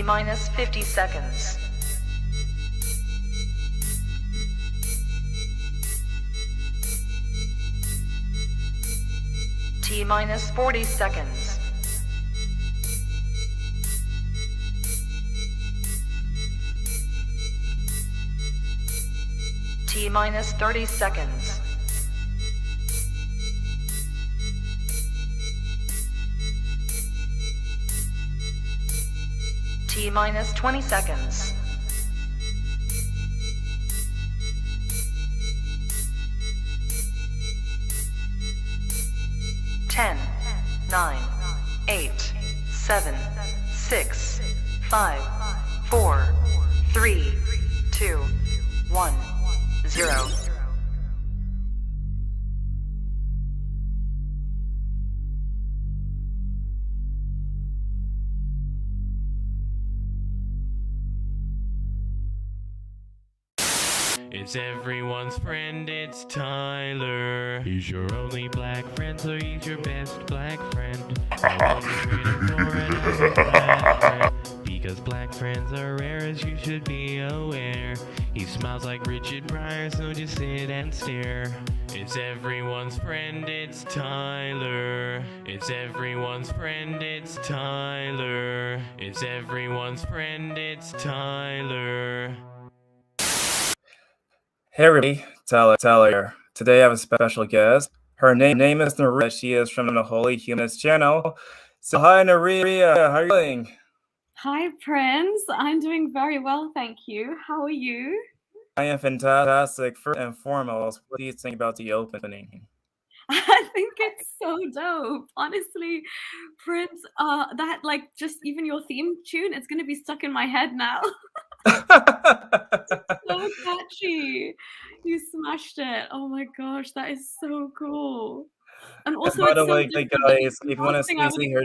T minus 50 seconds. T minus 40 seconds. T minus 30 seconds. T minus 20 seconds. Ten, 9, 8, 7, 6, 5, 4, 3, 2, 1, 0. It's everyone's friend, it's Tyler. He's your only black friend, so he's your best black friend. No one is waiting for another black friend, because black friends are rare, as you should be aware. He smiles like Richard Pryor, so just sit and stare. It's everyone's friend, it's Tyler. It's everyone's friend, it's Tyler. It's everyone's friend, it's Tyler. Hey everybody, Tyler here. Today I have a special guest. Her name is Naria. She is from the Holy Humanist channel. So hi Naria, how are you doing? Hi Prince, I'm doing very well, thank you. How are you? I am fantastic. First and foremost, what do you think about the opening? I think it's so dope. Honestly, Prince, that just even your theme tune, it's gonna be stuck in my head now. So catchy. You smashed it. Oh my gosh, that is so cool. And also, by the it's so way, different. guys, if you want to see her,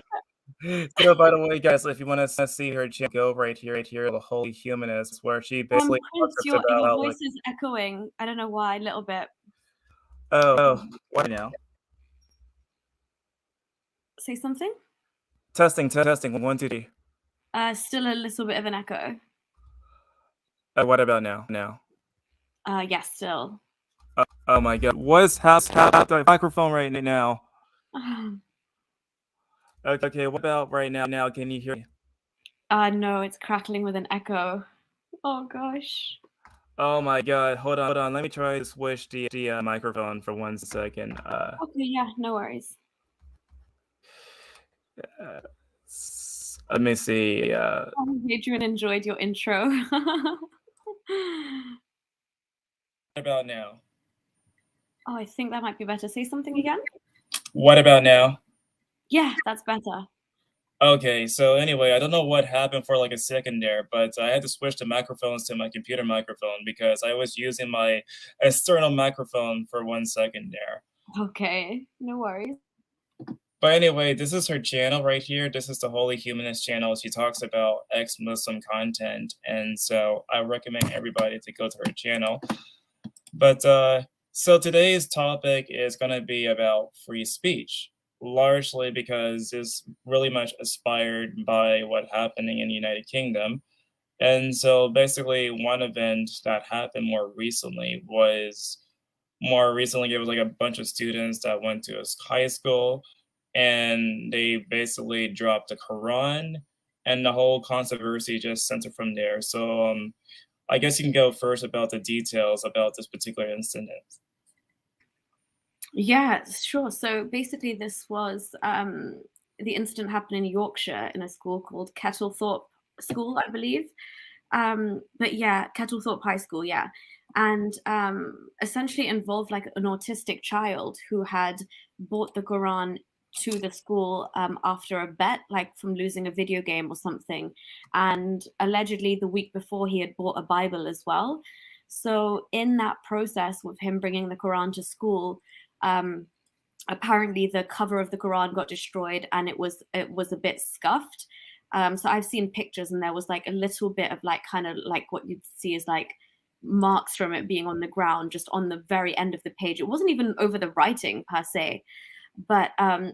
so by the way, guys, if you want to see her channel, go right here, the Holy Humanist, where she basically Prince, talks your about voice is echoing. I don't know why, a little bit. Oh, what now? Say something. Testing. 1, 2, 3. Still a little bit of an echo. What about now? Yeah, still. Oh my God! What's the microphone right now? Okay, what about right now? Now, can you hear me? No, it's crackling with an echo. Oh gosh. Oh my God! Hold on. Let me try to switch the microphone for 1 second. Okay, yeah, no worries. Let me see. Adrian enjoyed your intro. What about now? Oh, I think that might be better. Say something again. What about now? Yeah, that's better. Okay, so anyway, I don't know what happened for like a second there, but I had to switch the microphones to my computer microphone because I was using my external microphone for 1 second there. Okay, no worries. But anyway, this is her channel right here. This is the Holy Humanist channel. She talks about ex-Muslim content, and so I recommend everybody to go to her channel. But so today's topic is going to be about free speech, largely because it's really much inspired by what happening in the United Kingdom. And so basically one event that happened more recently it was like a bunch of students that went to a high school and they basically dropped the Quran and the whole controversy just centered from there. So I guess you can go first about the details about this particular incident. Yeah, sure. So basically, this was the incident happened in Yorkshire in a school called Kettlethorpe School, I believe. But yeah, Kettlethorpe High School, yeah. And essentially involved like an autistic child who had bought the Quran to the school after a bet, like from losing a video game or something. And allegedly, the week before, he had bought a Bible as well. So in that process with him bringing the Quran to school, apparently the cover of the Quran got destroyed and it was a bit scuffed. So I've seen pictures and there was like a little bit of like kind of like what you'd see is like marks from it being on the ground, just on the very end of the page. It wasn't even over the writing per se, but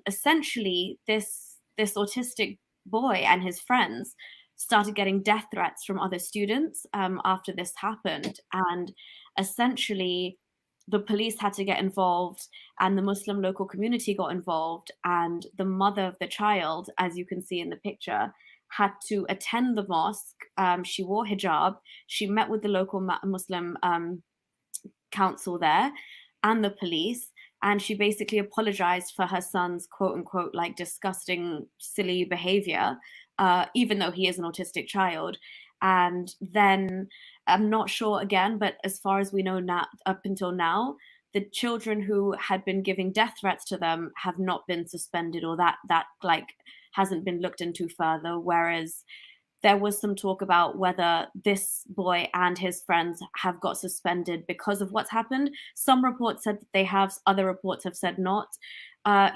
essentially this autistic boy and his friends started getting death threats from other students after this happened. And essentially, the police had to get involved, and the Muslim local community got involved, and the mother of the child, as you can see in the picture, had to attend the mosque. She wore hijab. She met with the local Muslim council there and the police, and she basically apologized for her son's quote unquote like disgusting, silly behavior, even though he is an autistic child. And then I'm not sure again, but as far as we know now, up until now, the children who had been giving death threats to them have not been suspended, or that like hasn't been looked into further. Whereas there was some talk about whether this boy and his friends have got suspended because of what's happened. Some reports said that they have, other reports have said not.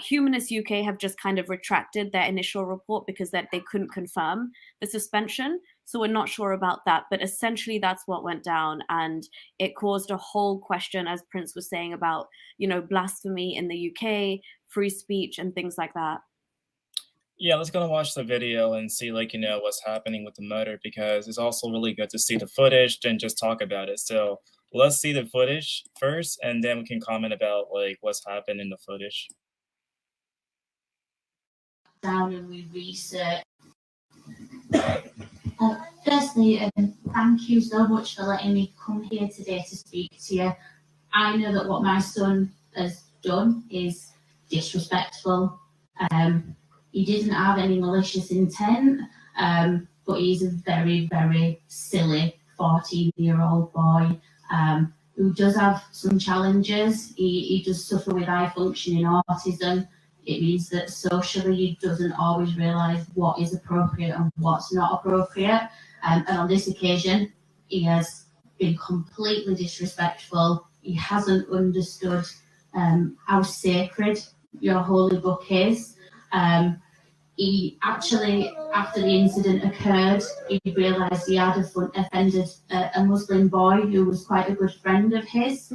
Humanist UK have just kind of retracted their initial report because that they couldn't confirm the suspension. So we're not sure about that. But essentially, that's what went down. And it caused a whole question, as Prince was saying, about, you know, blasphemy in the UK, free speech and things like that. Yeah, let's go watch the video and see, like, you know, what's happening with the murder, because it's also really good to see the footage and just talk about it. So let's see the footage first, and then we can comment about, like, what's happened in the footage. Down and we research. Firstly, thank you so much for letting me come here today to speak to you. I know that what my son has done is disrespectful. He didn't have any malicious intent, but he's a very, very silly 14-year-old boy who does have some challenges. He does suffer with high functioning autism. It means that socially he doesn't always realise what is appropriate and what's not appropriate. And on this occasion, he has been completely disrespectful. He hasn't understood how sacred your holy book is. He actually, after the incident occurred, he realised he had offended a Muslim boy who was quite a good friend of his.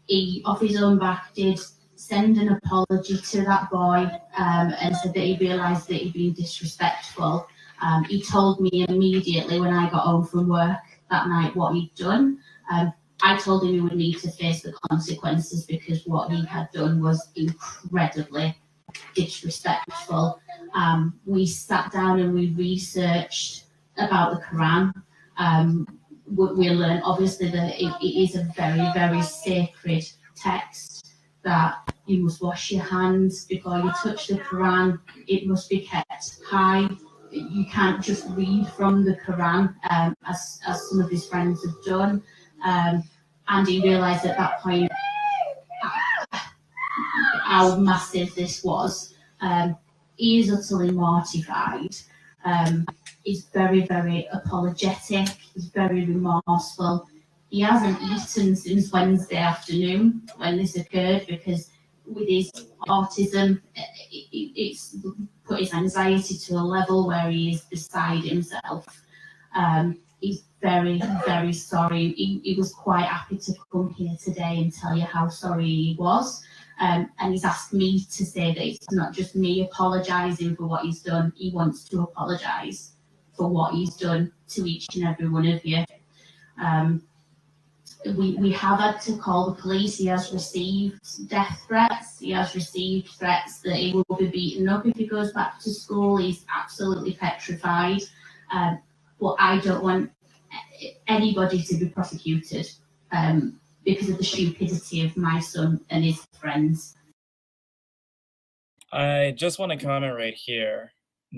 He, off his own back, did send an apology to that boy and said that he realised that he'd been disrespectful. He told me immediately when I got home from work that night what he'd done. I told him he would need to face the consequences because what he had done was incredibly disrespectful. We sat down and we researched about the Quran. We learned obviously that it is a very, very sacred text, that you must wash your hands before you touch the Quran. It must be kept high. You can't just read from the Quran as some of his friends have done. And he realised at that point how massive this was. He is utterly mortified. He's very, very apologetic. He's very remorseful. He hasn't eaten since Wednesday afternoon when this occurred because with his autism, it's put his anxiety to a level where he is beside himself. He's very, very sorry. He was quite happy to come here today and tell you how sorry he was. And he's asked me to say that it's not just me apologising for what he's done. He wants to apologise for what he's done to each and every one of you. We have had to call the police. He has received death threats. He has received threats that he will be beaten up if he goes back to school. He's absolutely petrified. But I don't want anybody to be prosecuted because of the stupidity of my son and his friends. I just want to comment right here.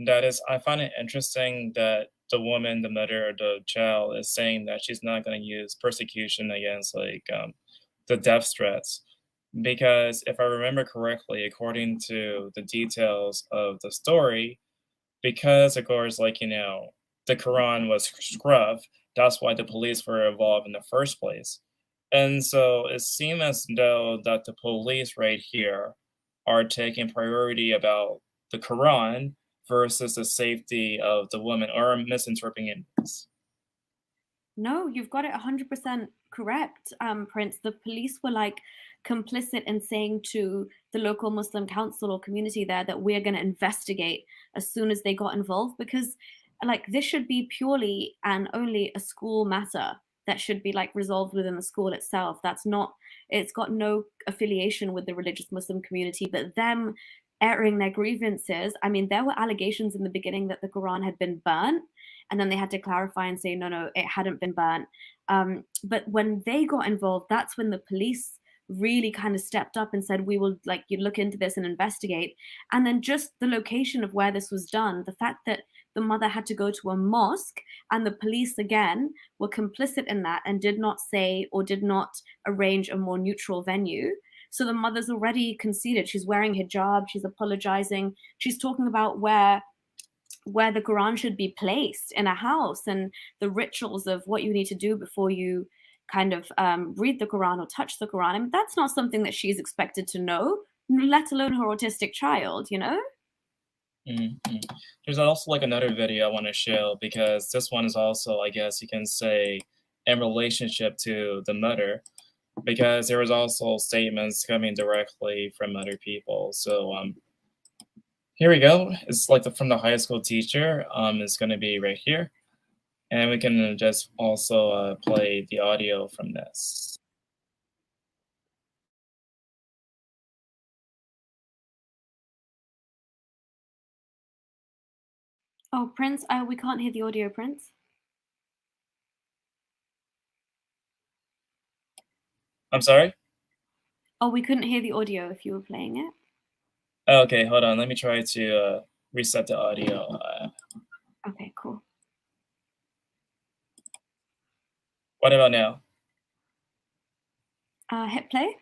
That is, I find it interesting that the woman, the mother of the child, is saying that she's not going to use persecution against the death threats. Because if I remember correctly, according to the details of the story, because of course, the Quran was scrubbed, that's why the police were involved in the first place. And so it seems as though that the police right here are taking priority about the Quran versus the safety of the woman, or misinterpreting it. No, you've got it 100% correct, Prince. The police were like complicit in saying to the local Muslim council or community there that we're going to investigate as soon as they got involved, because like this should be purely and only a school matter that should be like resolved within the school itself. That's not, it's got no affiliation with the religious Muslim community, but them airing their grievances. I mean, there were allegations in the beginning that the Quran had been burnt, and then they had to clarify and say, no, it hadn't been burnt. But when they got involved, that's when the police really kind of stepped up and said, we will like you look into this and investigate. And then just the location of where this was done, the fact that the mother had to go to a mosque and the police again were complicit in that and did not say or did not arrange a more neutral venue. So the mother's already conceded. She's wearing hijab, she's apologizing, she's talking about where the Quran should be placed in a house and the rituals of what you need to do before you kind of read the Quran or touch the Quran. I mean, that's not something that she's expected to know, let alone her autistic child, you know? Mm-hmm. There's also like another video I want to show, because this one is also, I guess you can say, in relationship to the mother, because there was also statements coming directly from other people. So here we go. It's like from the high school teacher. It's going to be right here. And we can just also play the audio from this. Oh, Prince, we can't hear the audio, Prince. I'm sorry? Oh, we couldn't hear the audio if you were playing it. Okay, hold on. Let me try to reset the audio. Okay, cool. What about now? Hit play?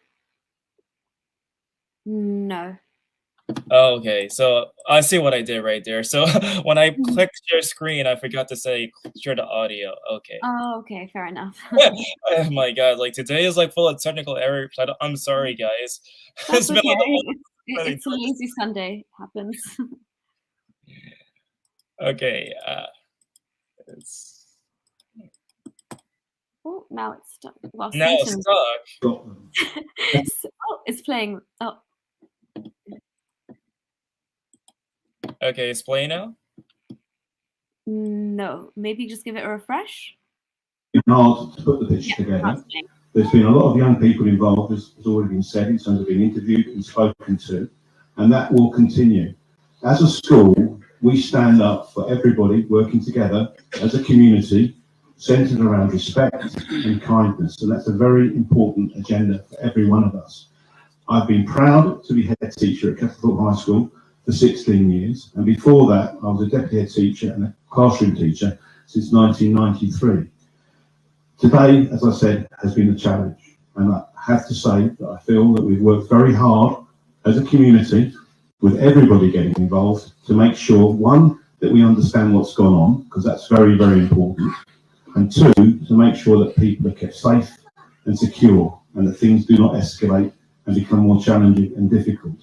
No. Oh, okay, so I see what I did right there. So when I clicked share screen, I forgot to say share the audio. Okay. Oh, okay, fair enough. Oh my god, like today is like full of technical errors. I'm sorry, guys. That's Been like okay. really It's a lazy Sunday. Happens. okay. It's Oh, now it's stuck. Well, now it's Satan. stuck. Oh, it's playing. Oh, Okay, it's playing now. no. Maybe just give it a refresh. Hard to put the picture together. There's been a lot of young people involved, as has already been said, in terms of being interviewed and spoken to, and that will continue. As a school, we stand up for everybody working together as a community, centred around respect and kindness, and that's a very important agenda for every one of us. I've been proud to be head teacher at Wakefield High School for 16 years, and before that I was a deputy head teacher and a classroom teacher since 1993. Today, as I said, has been a challenge, and I have to say that I feel that we've worked very hard as a community, with everybody getting involved, to make sure, one, that we understand what's gone on, because that's very, very important, and two, to make sure that people are kept safe and secure, and that things do not escalate and become more challenging and difficult.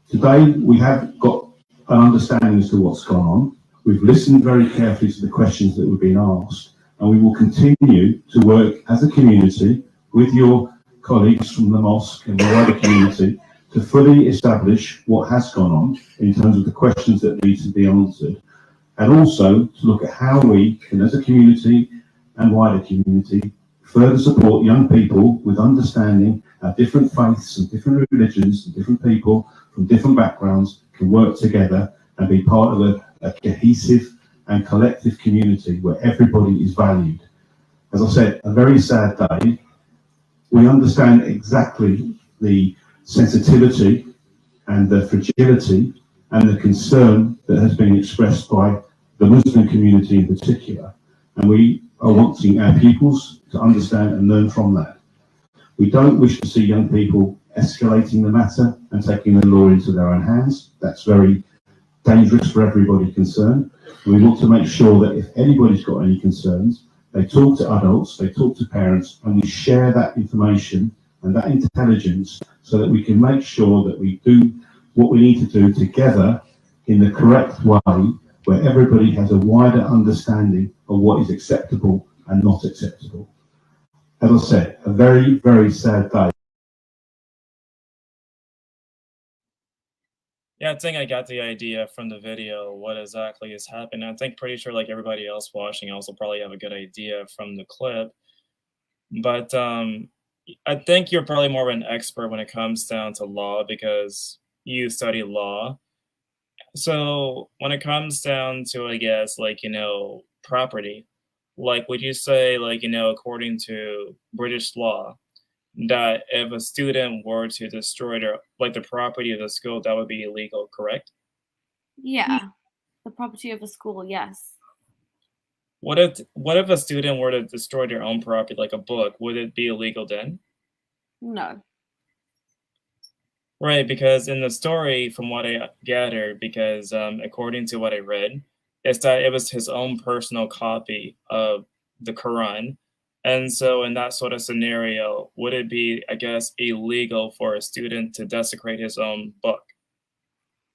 Today, we have got an understanding as to what's gone on. We've listened very carefully to the questions that were being asked, and we will continue to work as a community with your colleagues from the mosque and the wider community to fully establish what has gone on in terms of the questions that need to be answered, and also to look at how we can, as a community and wider community, further support young people with understanding how different faiths and different religions and different people from different backgrounds can work together and be part of a cohesive and collective community where everybody is valued. As I said, a very sad day. We understand exactly the sensitivity and the fragility and the concern that has been expressed by the Muslim community in particular, and we are wanting our pupils to understand and learn from that. We don't wish to see young people escalating the matter and taking the law into their own hands. That's very dangerous for everybody concerned. And we want to make sure that if anybody's got any concerns, they talk to adults, they talk to parents, and we share that information and that intelligence so that we can make sure that we do what we need to do together in the correct way, where everybody has a wider understanding of what is acceptable and not acceptable. As I said, a very, very sad day. Yeah, I think I got the idea from the video what exactly is happening. I think pretty sure like everybody else watching also probably have a good idea from the clip. But I think you're probably more of an expert when it comes down to law because you study law. So when it comes down to, I guess, like, property, like, would you say, like, according to British law, that if a student were to destroy the property of the school, that would be illegal, correct? Yeah, the property of a school, yes. What if a student were to destroy their own property, like a book, would it be illegal then? No. Right, because in the story, from what I gathered, because according to what I read, is that it was his own personal copy of the Quran. And so, in that sort of scenario, would it be, I guess, illegal for a student to desecrate his own book?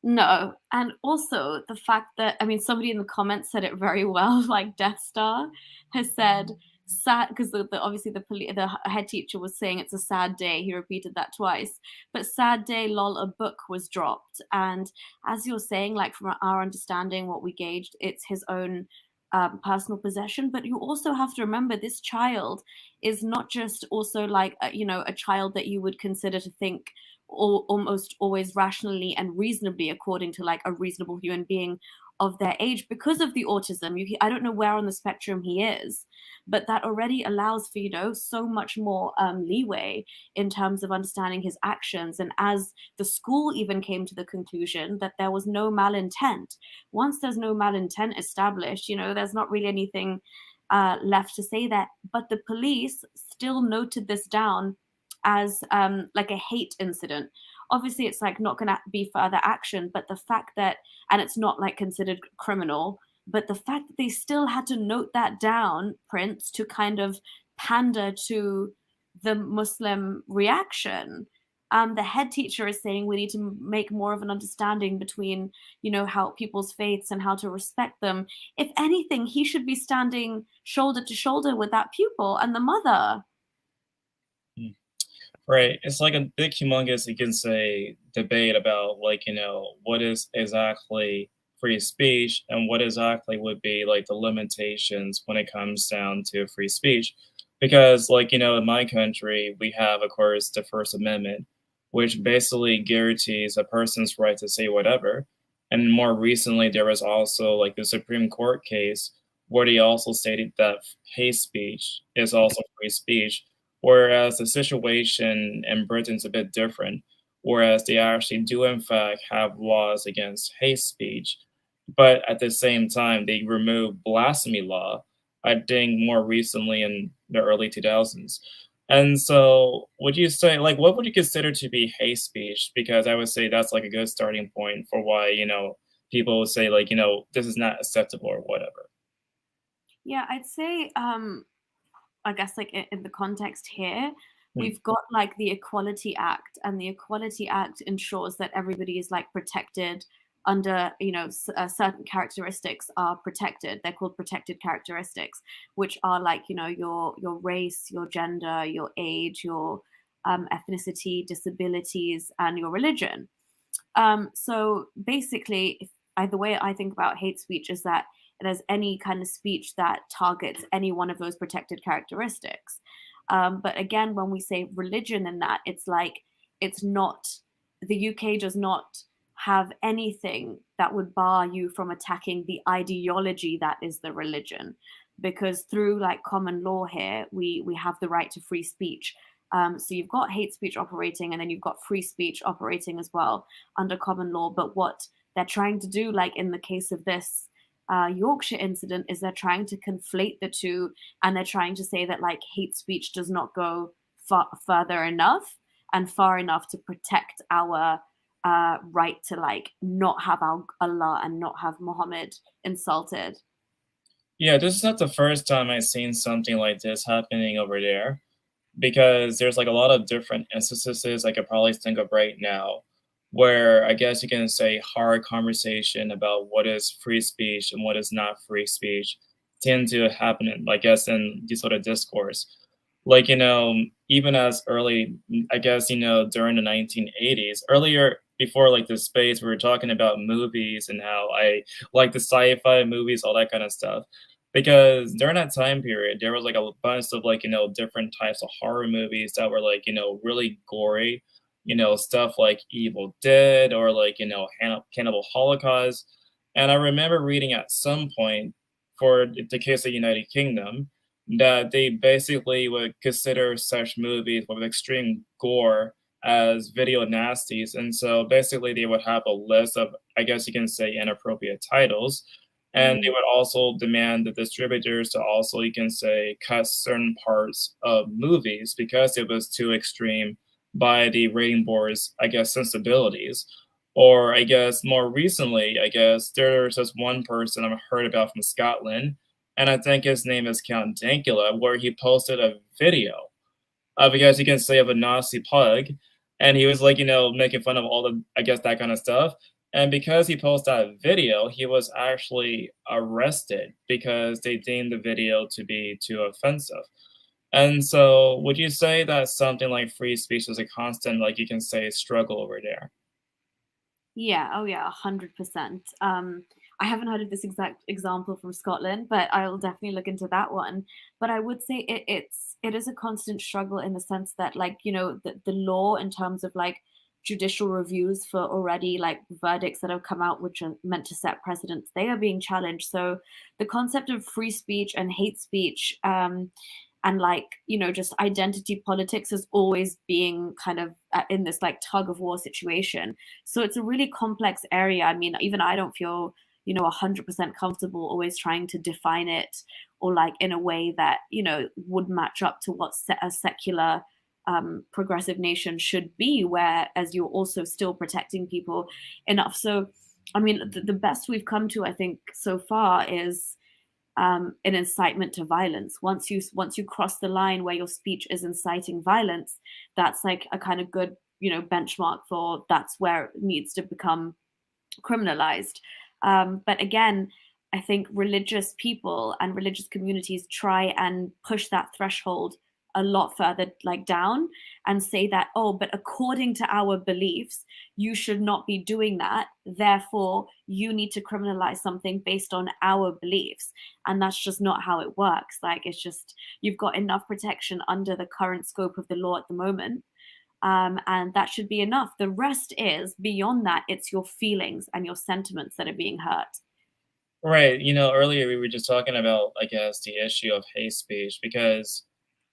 No, and also the fact that I mean, somebody in the comments said it very well, like Death Star has said, sad because obviously the head teacher was saying it's a sad day. He repeated that twice, but sad day, lol, a book was dropped, and as you're saying, like from our understanding, what we gauged, it's his own. Personal possession, but you also have to remember this child is not just also like a child that you would consider to think almost always rationally and reasonably according to like a reasonable human being of their age because of the autism. I don't know where on the spectrum he is, but that already allows for so much more leeway in terms of understanding his actions. And as the school even came to the conclusion that there was no malintent, once there's no malintent established, there's not really anything left to say there. But the police still noted this down as like a hate incident. Obviously, it's like not going to be further action, but the fact that, and it's not like considered criminal, but the fact that they still had to note that down, Prince, to kind of pander to the Muslim reaction. The head teacher is saying we need to make more of an understanding between, how people's faiths and how to respect them. If anything, he should be standing shoulder to shoulder with that pupil and the mother. Right. It's like a big, humongous, you can say, debate about, like, what is exactly free speech and what exactly would be like the limitations when it comes down to free speech. Because, like, in my country, we have, of course, the First Amendment, which basically guarantees a person's right to say whatever. And more recently, there was also like the Supreme Court case where they also stated that hate speech is also free speech. Whereas the situation in Britain's a bit different, whereas they actually do in fact have laws against hate speech, but at the same time they remove blasphemy law, I think more recently in the early 2000s. And so would you say, like, what would you consider to be hate speech? Because I would say that's like a good starting point for why, people would say like, this is not acceptable or whatever. Yeah, I'd say I guess like in the context here, Hmm. we've got like the Equality Act, and the Equality Act ensures that everybody is like protected under, certain characteristics are protected. They're called protected characteristics, which are like, your race, your gender, your age, your ethnicity, disabilities, and your religion. So basically, the way I think about hate speech is that there's any kind of speech that targets any one of those protected characteristics. But again, when we say religion in that, it's like it's not, the UK does not have anything that would bar you from attacking the ideology that is the religion, because through like common law here, we have the right to free speech. So you've got hate speech operating, and then you've got free speech operating as well under common law. But what they're trying to do, like in the case of this Yorkshire incident, is they're trying to conflate the two, and they're trying to say that like hate speech does not go further enough and far enough to protect our right to like not have Allah and not have Muhammad insulted. Yeah, this is not the first time I've seen something like this happening over there, because there's like a lot of different instances I could probably think of right now where I guess you can say hard conversation about what is free speech and what is not free speech tend to happen in, I guess, in this sort of discourse. Like, even as early, I guess, during the 1980s, earlier, before like the space, we were talking about movies and how I like the sci-fi movies, all that kind of stuff. Because during that time period, there was like a bunch of like, different types of horror movies that were like, really gory, stuff like Evil Dead or like, Cannibal Holocaust. And I remember reading at some point for the case of the United Kingdom that they basically would consider such movies with extreme gore as video nasties. And so basically they would have a list of, I guess you can say, inappropriate titles. And they would also demand the distributors to also, you can say, cut certain parts of movies because it was too extreme by the rating board's, I guess, sensibilities. Or I guess more recently, I guess there's just one person I've heard about from Scotland, and I think his name is Count Dankula, where he posted a video of, I guess you can say, of a Nazi pug, and he was like, making fun of all the, I guess, that kind of stuff. And because he posted that video, he was actually arrested because they deemed the video to be too offensive. And so, would you say that something like free speech is a constant, like you can say, struggle over there? Yeah, oh yeah, 100%. I haven't heard of this exact example from Scotland, but I'll definitely look into that one. But I would say it is a constant struggle in the sense that, like, the law in terms of like judicial reviews for already like verdicts that have come out which are meant to set precedents, they are being challenged. So the concept of free speech and hate speech, and like, just identity politics is always being kind of in this like tug of war situation. So it's a really complex area. I mean, even I don't feel 100% comfortable always trying to define it, or like in a way that would match up to what a secular progressive nation should be, whereas you're also still protecting people enough. So I mean, the best we've come to, I think, so far is an incitement to violence. Once you cross the line where your speech is inciting violence, that's like a kind of good benchmark for that's where it needs to become criminalized. But again, I think religious people and religious communities try and push that threshold a lot further like down and say that, oh, but according to our beliefs, you should not be doing that. Therefore, you need to criminalize something based on our beliefs. And that's just not how it works. Like, it's just, you've got enough protection under the current scope of the law at the moment. And that should be enough. The rest is beyond that, it's your feelings and your sentiments that are being hurt. Right. Earlier we were just talking about, I guess, the issue of hate speech, because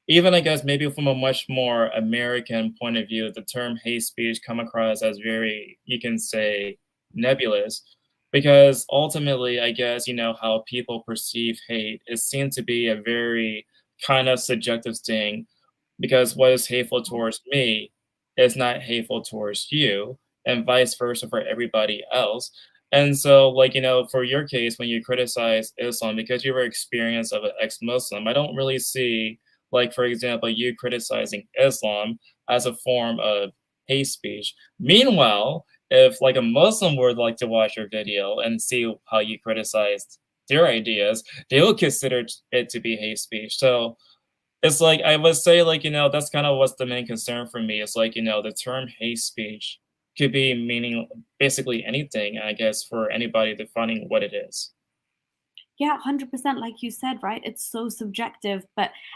even, I guess, maybe from a much more American point of view, the term hate speech come across as very, you can say, nebulous, because ultimately, I guess, how people perceive hate, it seems to be a very kind of subjective thing, because what is hateful towards me is not hateful towards you, and vice versa for everybody else. And so, like, for your case, when you criticize Islam, because you were experienced of an ex-Muslim, I don't really see, like, for example, you criticizing Islam as a form of hate speech. Meanwhile, if like a Muslim would like to watch your video and see how you criticized their ideas, they will consider it to be hate speech. So it's like, I would say, like, that's kind of what's the main concern for me. It's like, the term hate speech could be meaning basically anything, I guess, for anybody defining what it is. Yeah, 100%. Like you said, right? It's so subjective.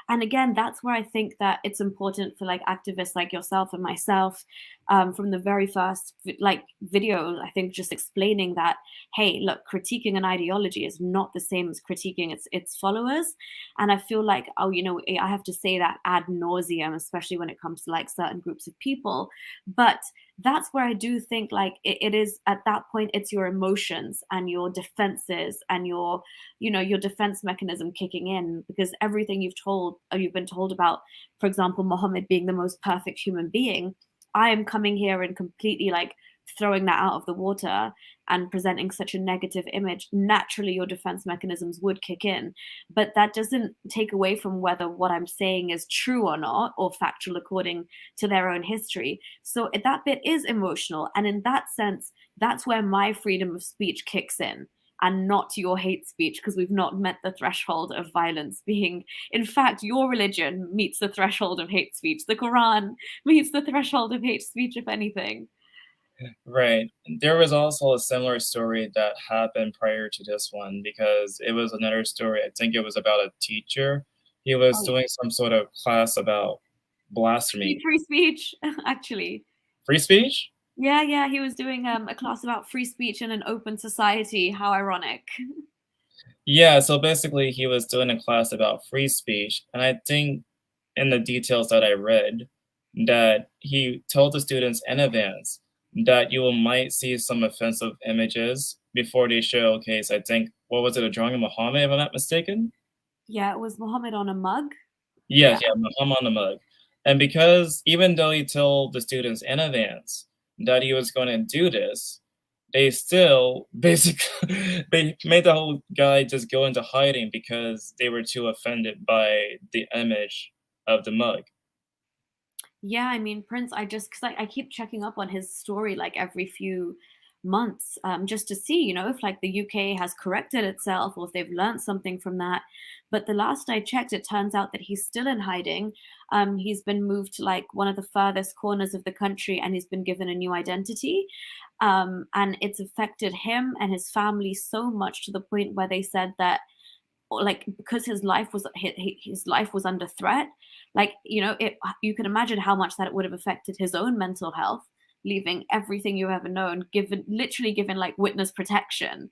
And again, that's where I think that it's important for like activists like yourself and myself, from the very first like video, I think, just explaining that, hey, look, critiquing an ideology is not the same as critiquing its followers. And I feel like, I have to say that ad nauseum, especially when it comes to like certain groups of people. But that's where I do think like it is at that point, it's your emotions and your defenses and your defense mechanism kicking in, because everything you've been told about, for example, Muhammad being the most perfect human being, I am coming here and completely like throwing that out of the water and presenting such a negative image. Naturally, your defense mechanisms would kick in, but that doesn't take away from whether what I'm saying is true or not, or factual according to their own history. So that bit is emotional. And in that sense, that's where my freedom of speech kicks in, and not your hate speech, because we've not met the threshold of violence being, in fact, your religion meets the threshold of hate speech. The Quran meets the threshold of hate speech, if anything. Right. There was also a similar story that happened prior to this one because it was another story. I think it was about a teacher. He was Oh, doing some sort of class about blasphemy. free speech, actually. Free speech? Yeah, yeah, he was doing a class about free speech in an open society. How ironic. Yeah, so basically he was doing a class about free speech, and I think in the details that I read that he told the students in advance that you will might see some offensive images before they showcase, I think, what was it, a drawing of Muhammad, if I'm not mistaken? Yeah, it was Mohammed on a mug. Yeah, Yeah. yeah, Muhammad on the mug. And because even though he told the students in advance that he was going to do this, they still basically they made the whole guy just go into hiding because they were too offended by the image of the mug. Yeah, I mean, Prince, because I keep checking up on his story like every few months, just to see, if like the UK has corrected itself or if they've learned something from that. But the last I checked, it turns out that he's still in hiding. He's been moved to like one of the furthest corners of the country and he's been given a new identity. And it's affected him and his family so much to the point where they said that or like because his life was under threat, like you can imagine how much that it would have affected his own mental health, leaving everything you've ever known, given like witness protection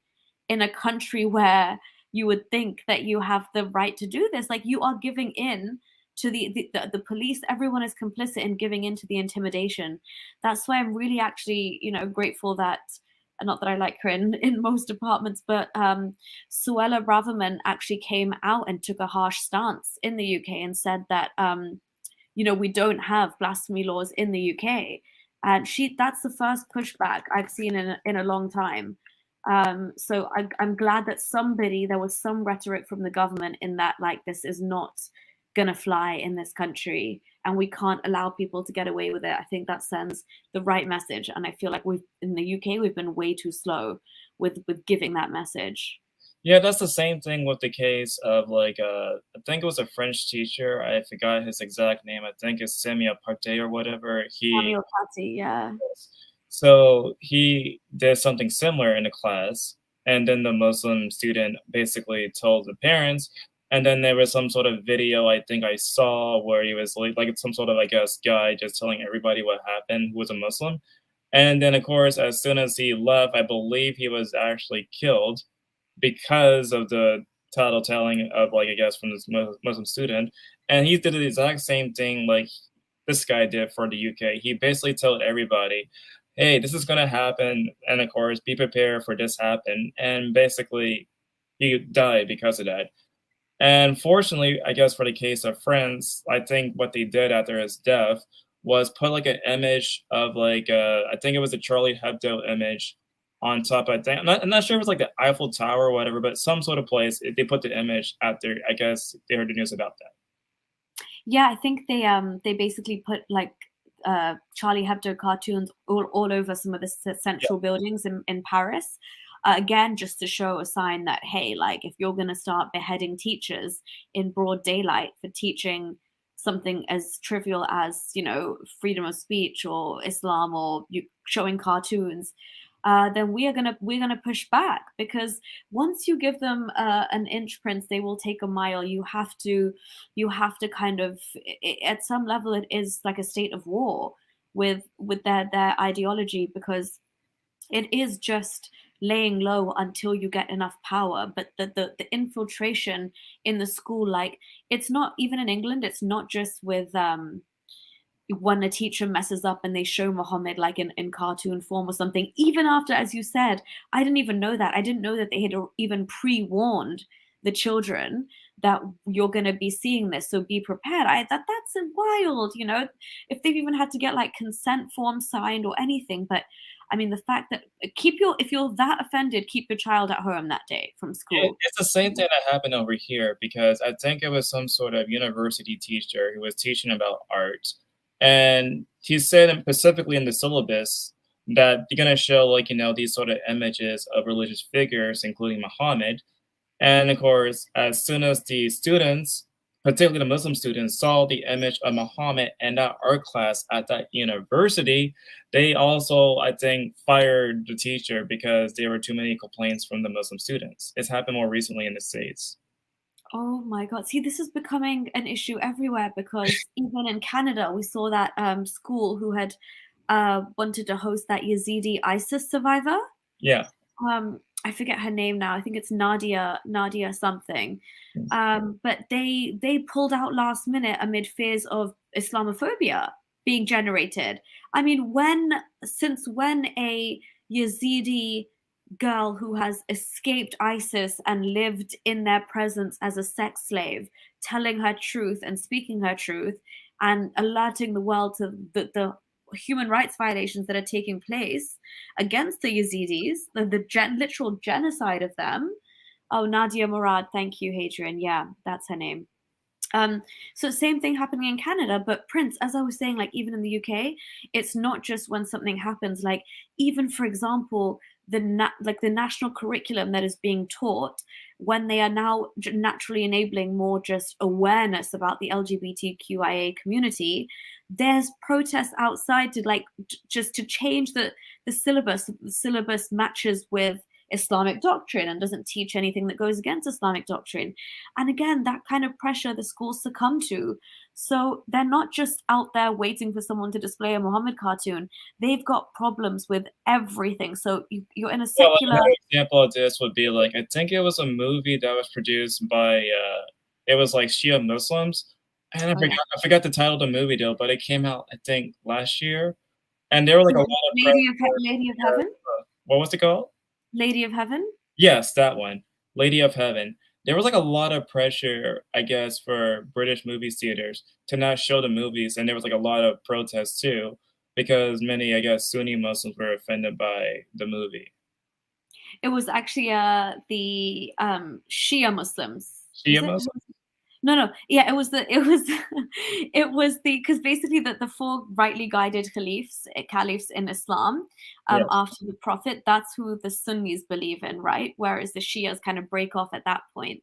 in a country where you would think that you have the right to do this. Like you are giving in to the police. Everyone is complicit in giving in to the intimidation. That's why I'm really actually grateful that, not that I like her in most departments, but Suella Braverman actually came out and took a harsh stance in the UK and said that we don't have blasphemy laws in the UK, and that's the first pushback I've seen in a long time. So I'm glad that there was some rhetoric from the government in that, like, this is not gonna fly in this country and we can't allow people to get away with it. I think that sends the right message, and I feel like in the UK we've been way too slow with giving that message. Yeah, that's the same thing with the case of like I think it was a French teacher. I forgot his exact name. I think it's Semia Parte or whatever. He Samuel Paty, yeah. so he did something similar in a class, and then the Muslim student basically told the parents. And then there was some sort of video I think I saw where he was like some sort of, I guess, guy just telling everybody what happened who was a Muslim. And then of course, as soon as he left, I believe he was actually killed because of the title telling of, like, I guess from this Muslim student. And he did the exact same thing like this guy did for the UK. He basically told everybody, hey, this is gonna happen, and of course, be prepared for this happen. And basically, he died because of that. And fortunately, I guess for the case of France, I think what they did after his death was put like an image of like I think it was a Charlie Hebdo image on top. I think I'm not sure if it was like the Eiffel Tower or whatever, but some sort of place. They put the image after. I guess they heard the news about that. Yeah, I think they basically put like Charlie Hebdo cartoons all over some of the Yeah. central buildings in Paris. Again, just to show a sign that, hey, like if you're going to start beheading teachers in broad daylight for teaching something as trivial as freedom of speech or Islam or showing cartoons, then we're gonna push back, because once you give them an inch, Prince, they will take a mile. You have to kind of, at some level, it is like a state of war with their ideology, because it is just laying low until you get enough power. But the infiltration in the school, like, it's not even in England, it's not just with when a teacher messes up and they show Muhammad like in cartoon form or something, even after, as you said, I didn't even know that. I didn't know that they had even pre-warned the children that you're going to be seeing this, so be prepared. That's wild, if they've even had to get like consent forms signed or anything. But I mean, the fact that if you're that offended, keep your child at home that day from school. It's the same thing that happened over here because I think it was some sort of university teacher who was teaching about art. And he said, specifically in the syllabus, that you're going to show, like, these sort of images of religious figures, including Muhammad. And of course, as soon as the students particularly the Muslim students, saw the image of Muhammad in that art class at that university, they also, I think, fired the teacher because there were too many complaints from the Muslim students. It's happened more recently in the States. Oh my God. See, this is becoming an issue everywhere because even in Canada, we saw that school who had wanted to host that Yazidi ISIS survivor. Yeah. I forget her name now. I think it's Nadia something. But they pulled out last minute amid fears of Islamophobia being generated. I mean, since when a Yazidi girl who has escaped ISIS and lived in their presence as a sex slave, telling her truth and speaking her truth and alerting the world to the human rights violations that are taking place against the Yazidis, the literal genocide of them. Oh, Nadia Murad, thank you, Hadrian. Yeah, that's her name. So same thing happening in Canada, but Prince, as I was saying, like even in the UK, it's not just when something happens. Like even for example, the national curriculum that is being taught, when they are now naturally enabling more just awareness about the LGBTQIA community, there's protests outside to like just to change the syllabus. The syllabus matches with Islamic doctrine and doesn't teach anything that goes against Islamic doctrine. And again, that kind of pressure the schools succumb to. So they're not just out there waiting for someone to display a Muhammad cartoon. They've got problems with everything. So you're in a Well, secular. another example of this would be like, I think it was a movie that was produced by, it was like Shia Muslims. And I forgot the title of the movie though, but it came out, I think, last year. And there were like a lot of Lady of Heaven? What was it called? Lady of Heaven? Yes, that one. Lady of Heaven. There was like a lot of pressure, I guess, for British movie theaters to not show the movies, and there was like a lot of protests too, because many, I guess, Sunni Muslims were offended by the movie. It was actually the Shia Muslims. Shia Muslims? No. Yeah, it was because basically the four rightly guided caliphs in Islam Yes. after the Prophet, that's who the Sunnis believe in, right? Whereas the Shias kind of break off at that point.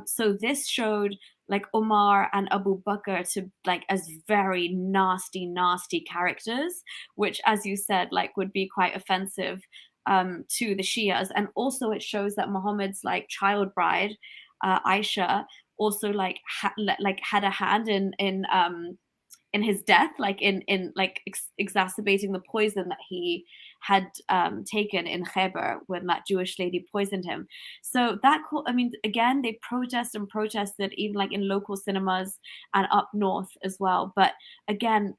So this showed like Umar and Abu Bakr to like as very nasty characters, which, as you said, like would be quite offensive to the Shias. And also it shows that Muhammad's like child bride, Aisha, also like had a hand in his death, like in like exacerbating the poison that he had taken in Khyber when that Jewish lady poisoned him. So that I mean, again, they protested even like in local cinemas and up north as well. But again,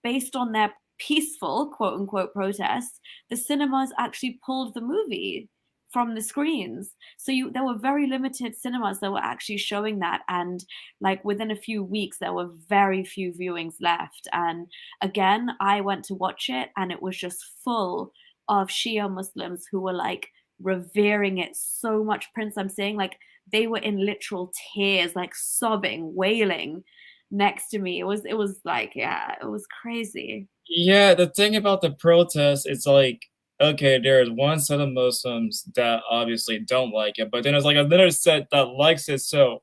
based on their peaceful quote unquote protests, the cinemas actually pulled the movie from the screens. So there were very limited cinemas that were actually showing that, and like within a few weeks there were very few viewings left. And again, I went to watch it and it was just full of Shia Muslims who were like revering it so much. Prince, I'm saying, like they were in literal tears, like sobbing, wailing next to me. It was like, yeah, it was crazy. Yeah, the thing about the protest is like, okay, there's one set of Muslims that obviously don't like it, but then there's like another set that likes it. So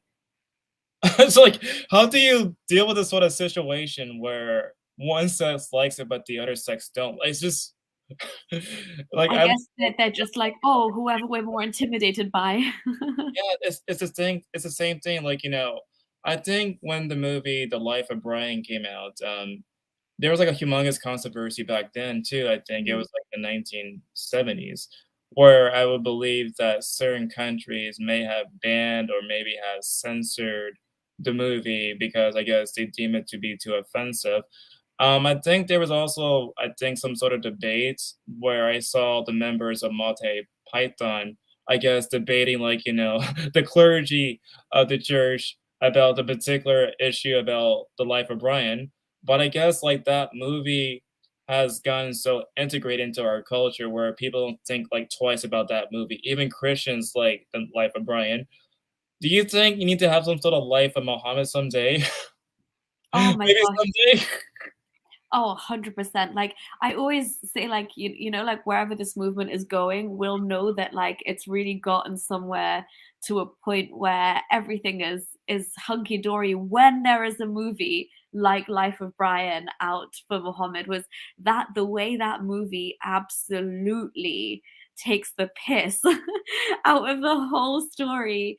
it's like, how do you deal with this sort of situation where one sex likes it, but the other sex don't? It's just like I guess that they're just like, oh, whoever we're more intimidated by. Yeah, it's the thing. It's the same thing. Like, I think when the movie The Life of Brian came out, there was like a humongous controversy back then too. I think it was like the 1970s, where I would believe that certain countries may have banned or maybe have censored the movie because I guess they deem it to be too offensive. I think there was also, I think, some sort of debate where I saw the members of Monty Python, I guess, debating like, the clergy of the church about the particular issue about The Life of Brian. But I guess like that movie has gotten so integrated into our culture where people don't think like twice about that movie. Even Christians like The Life of Brian. Do you think you need to have some sort of Life of Muhammad someday? Oh my Maybe gosh. someday. Oh, 100%. Like I always say, like, you know, like wherever this movement is going, we'll know that like it's really gotten somewhere to a point where everything is hunky dory when there is a movie like Life of Brian out for Muhammad. Was that the way that movie absolutely takes the piss out of the whole story.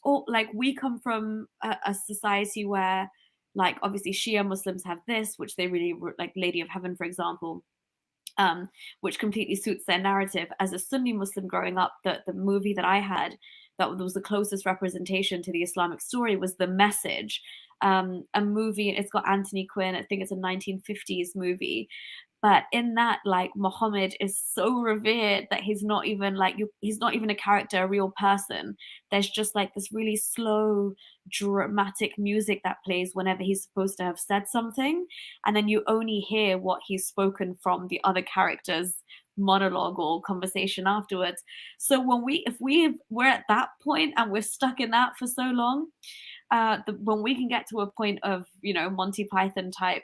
Or like we come from a society where like obviously Shia Muslims have this, which they really like Lady of Heaven, for example, which completely suits their narrative. As a Sunni Muslim growing up, the movie that I had that was the closest representation to the Islamic story was The Message, a movie. It's got Anthony Quinn. I think it's a 1950s movie. But in that, like Muhammad is so revered that he's not even like he's not even a character, a real person. There's just like this really slow, dramatic music that plays whenever he's supposed to have said something, and then you only hear what he's spoken from the other character's monologue or conversation afterwards. So if we're at that point and we're stuck in that for so long, when we can get to a point of, you know, Monty Python type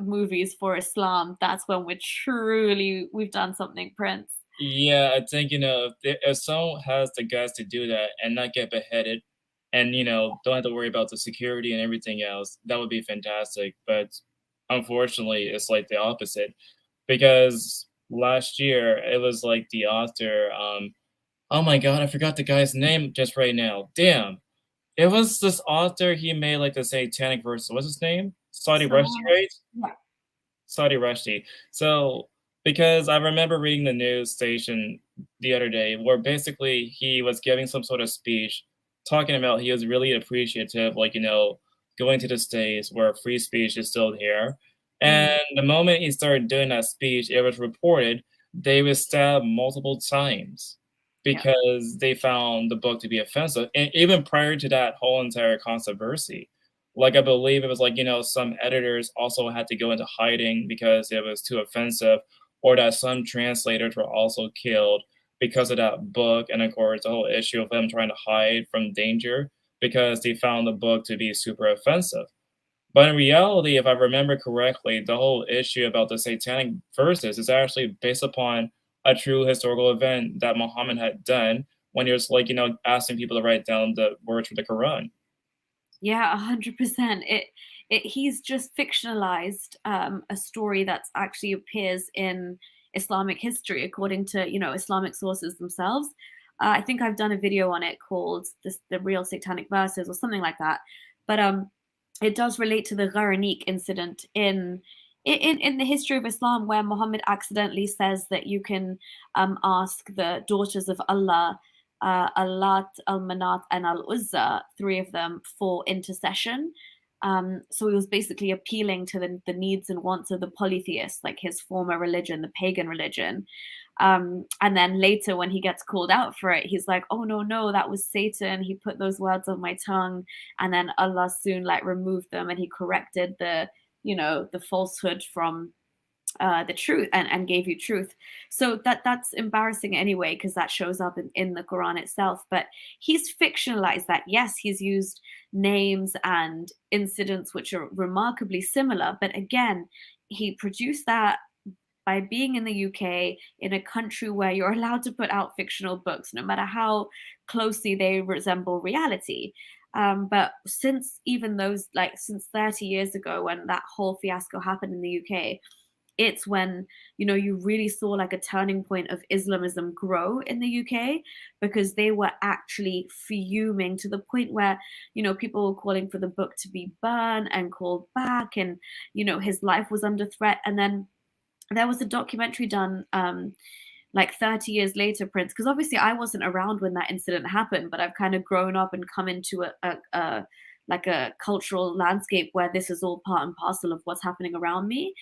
movies for Islam, that's when we've done something, Prince. Yeah, I think, you know, if someone has the guts to do that and not get beheaded and, you know, don't have to worry about the security and everything else, that would be fantastic. But unfortunately, it's like the opposite because last year it was like the author, oh my God, I forgot the guy's name just right now. Damn. It was this author, he made like the Satanic verse. What's his name? Saudi Rushdie, right? Yeah. Saudi Rushdie. So, because I remember reading the news station the other day where basically he was giving some sort of speech talking about he was really appreciative, like, you know, going to the States where free speech is still here. And the moment he started doing that speech, it was reported they were stabbed multiple times because they found the book to be offensive. And even prior to that whole entire controversy, like I believe it was like, you know, some editors also had to go into hiding because it was too offensive, or that some translators were also killed because of that book. And of course, the whole issue of them trying to hide from danger because they found the book to be super offensive. But in reality, if I remember correctly, the whole issue about the satanic verses is actually based upon a true historical event that Muhammad had done when he was like, you know, asking people to write down the words from the Quran. Yeah, 100%. He's just fictionalized a story that actually appears in Islamic history, according to, you know, Islamic sources themselves. I think I've done a video on it called "The Real Satanic Verses" or something like that. But it does relate to the Gharaniq incident in the history of Islam, where Muhammad accidentally says that you can ask the daughters of Allah, Allat, Al-Manat, and Al-Uzza, three of them, for intercession. So he was basically appealing to the needs and wants of the polytheists, like his former religion, the pagan religion. And then later, when he gets called out for it, he's like, "Oh no, that was Satan. He put those words on my tongue." And then Allah soon like removed them, and he corrected the, you know, the falsehood from the truth and gave you truth. So that's embarrassing anyway, because that shows up in the Quran itself. But he's fictionalized that. Yes, he's used names and incidents which are remarkably similar, but again, he produced that by being in the UK, in a country where you're allowed to put out fictional books, no matter how closely they resemble reality. But since even those, like since 30 years ago, when that whole fiasco happened in the UK, it's when, you know, you really saw like a turning point of Islamism grow in the UK, because they were actually fuming to the point where, you know, people were calling for the book to be burned and called back, and, you know, his life was under threat. And then there was a documentary done like 30 years later, Prince, because obviously I wasn't around when that incident happened, but I've kind of grown up and come into a like a cultural landscape where this is all part and parcel of what's happening around me.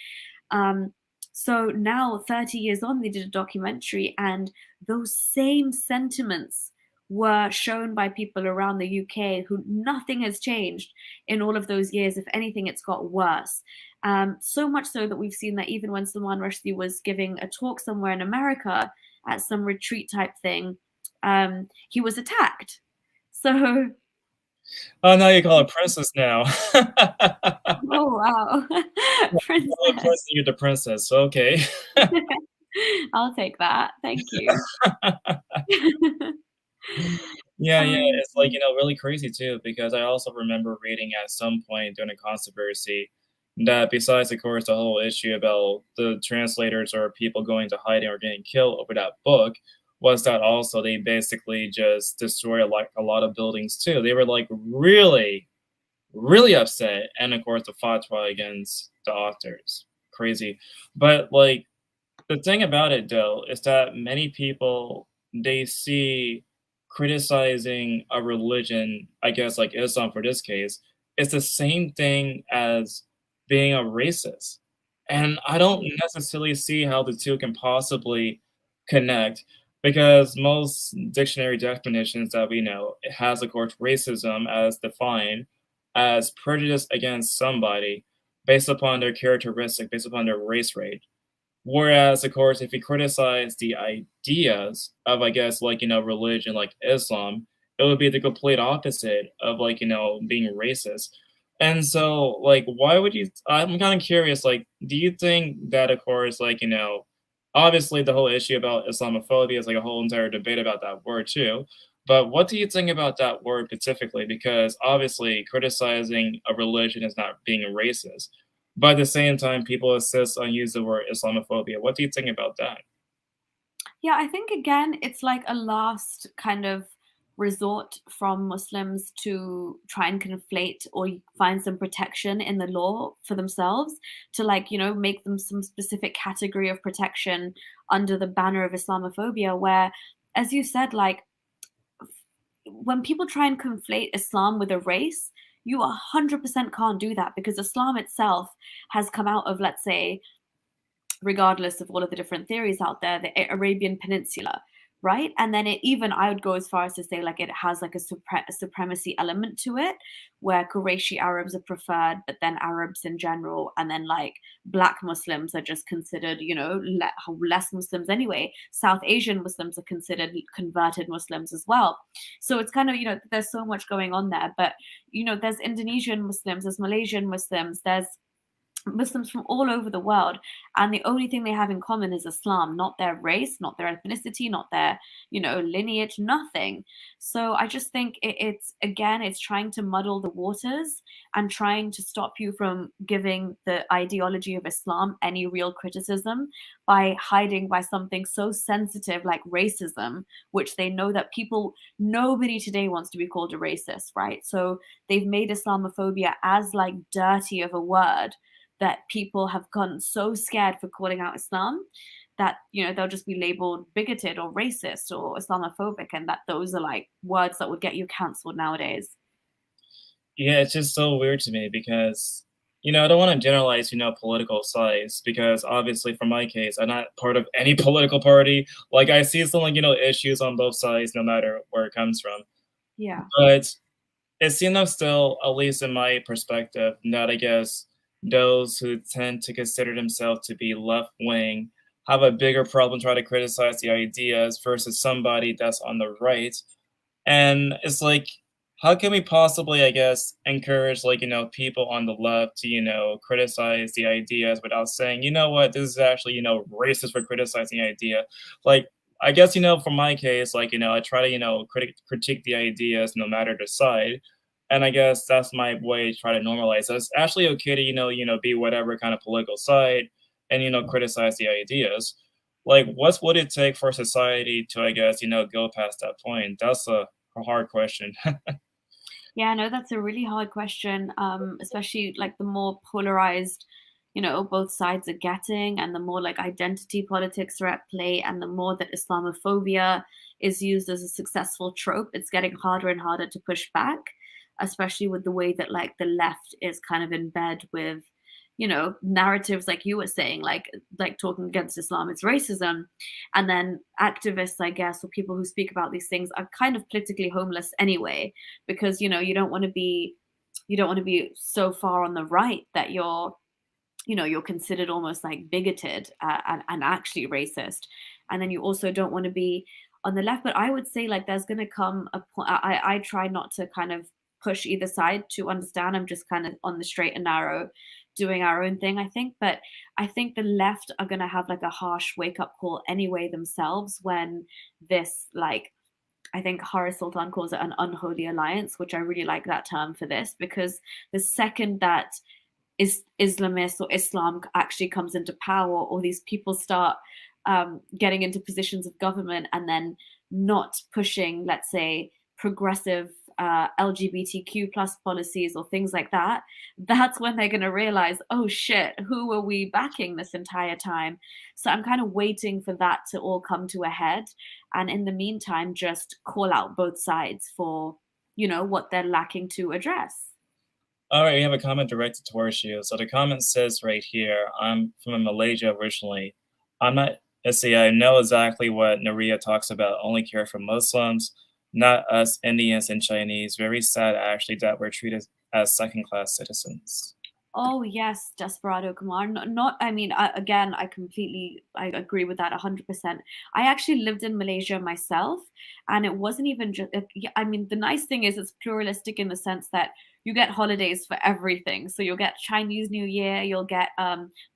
So now 30 years on, they did a documentary, and those same sentiments were shown by people around the UK who nothing has changed in all of those years. If anything, it's got worse. So much so that we've seen that even when Salman Rushdie was giving a talk somewhere in America at some retreat type thing, he was attacked. So Oh, now you call her princess now. Oh wow, Oh, princess. princess, you're the princess. Okay. I'll take that. Thank you. Yeah, yeah, um, it's like, really crazy too, because I also remember reading at some point during the controversy that besides, of course, the whole issue about the translators or people going to hiding or getting killed over that book, was that also they basically just destroyed like a lot of buildings too. They were like really, really upset, and of course the fatwa against the authors. Crazy. But like the thing about it though is that many people they see criticizing a religion, I guess like Islam for this case, it's the same thing as being a racist. And I don't necessarily see how the two can possibly connect because most dictionary definitions that we know it has of course racism as defined as prejudice against somebody based upon their characteristic, based upon their race rate. Whereas, of course, if you criticize the ideas of, I guess, like, religion like Islam, it would be the complete opposite of, like, being racist. And so, like, why would you? I'm kind of curious, like, do you think that, of course, like, obviously the whole issue about Islamophobia is like a whole entire debate about that word, too. But what do you think about that word specifically? Because obviously, criticizing a religion is not being racist. But at the same time, people insist on use the word Islamophobia. What do you think about that? yeah, I think again, it's like a last kind of resort from Muslims to try and conflate or find some protection in the law for themselves to like, make them some specific category of protection under the banner of Islamophobia, where, as you said, like when people try and conflate Islam with a race, you 100% can't do that because Islam itself has come out of, let's say, regardless of all of the different theories out there, the Arabian Peninsula, right? And then even I would go as far as to say like it has like a supremacy element to it, where Qurayshi Arabs are preferred, but then Arabs in general, and then like Black Muslims are just considered, less Muslims anyway. South Asian Muslims are considered converted Muslims as well. So it's kind of, there's so much going on there. But there's Indonesian Muslims, there's Malaysian Muslims, there's Muslims from all over the world, and the only thing they have in common is Islam, not their race, not their ethnicity, not their, lineage, nothing. So I just think it's trying to muddle the waters and trying to stop you from giving the ideology of Islam any real criticism by hiding by something so sensitive like racism, which they know that nobody today wants to be called a racist, right? So they've made Islamophobia as like dirty of a word that people have gotten so scared for calling out Islam that they'll just be labeled bigoted or racist or Islamophobic, and that those are like words that would get you cancelled nowadays. Yeah, it's just so weird to me because, I don't want to generalize, political sides because obviously, for my case, I'm not part of any political party. Like, I see some, like, issues on both sides, no matter where it comes from. Yeah. But it seems still, at least in my perspective, that I guess those who tend to consider themselves to be left wing have a bigger problem trying to criticize the ideas versus somebody that's on the right. And it's like, how can we possibly, I guess, encourage like, people on the left to, criticize the ideas without saying, you know what, this is actually, racist for criticizing the idea. Like, I guess, for my case, like, I try to, critique the ideas no matter the side. And I guess that's my way to try to normalize. So it's actually okay to, be whatever kind of political side and, criticize the ideas. Like, what would it take for society to, I guess, go past that point? That's a hard question. Yeah, no, that's a really hard question, especially like the more polarized, both sides are getting, and the more like identity politics are at play, and the more that Islamophobia is used as a successful trope, it's getting harder and harder to push back, especially with the way that like the left is kind of in bed with, narratives like you were saying, like talking against Islam, it's racism. And then activists, I guess, or people who speak about these things are kind of politically homeless anyway, because you don't want to be so far on the right that you're considered almost like bigoted and actually racist. And then you also don't want to be on the left. But I would say like there's going to come a point. I try not to kind of push either side to understand. I'm just kind of on the straight and narrow doing our own thing, I think. But I think the left are going to have like a harsh wake up call anyway themselves when this, like, I think Haris Sultan calls it an unholy alliance, which I really like that term for this, because the second that Islamist or Islam actually comes into power, or these people start getting into positions of government and then not pushing, let's say, progressive LGBTQ plus policies or things like that, that's when they're going to realize, oh shit, who were we backing this entire time? So I'm kind of waiting for that to all come to a head. And in the meantime, just call out both sides for, what they're lacking to address. All right, we have a comment directed towards you. So the comment says right here, I'm from Malaysia originally. Let's see, I know exactly what Naria talks about, only care for Muslims, not us Indians and Chinese. Very sad, actually, that we're treated as second-class citizens. Oh yes, Desperado Kumar. I agree with that 100%. I actually lived in Malaysia myself, and it wasn't even just. The nice thing is it's pluralistic in the sense that you get holidays for everything. So you'll get Chinese New Year, you'll get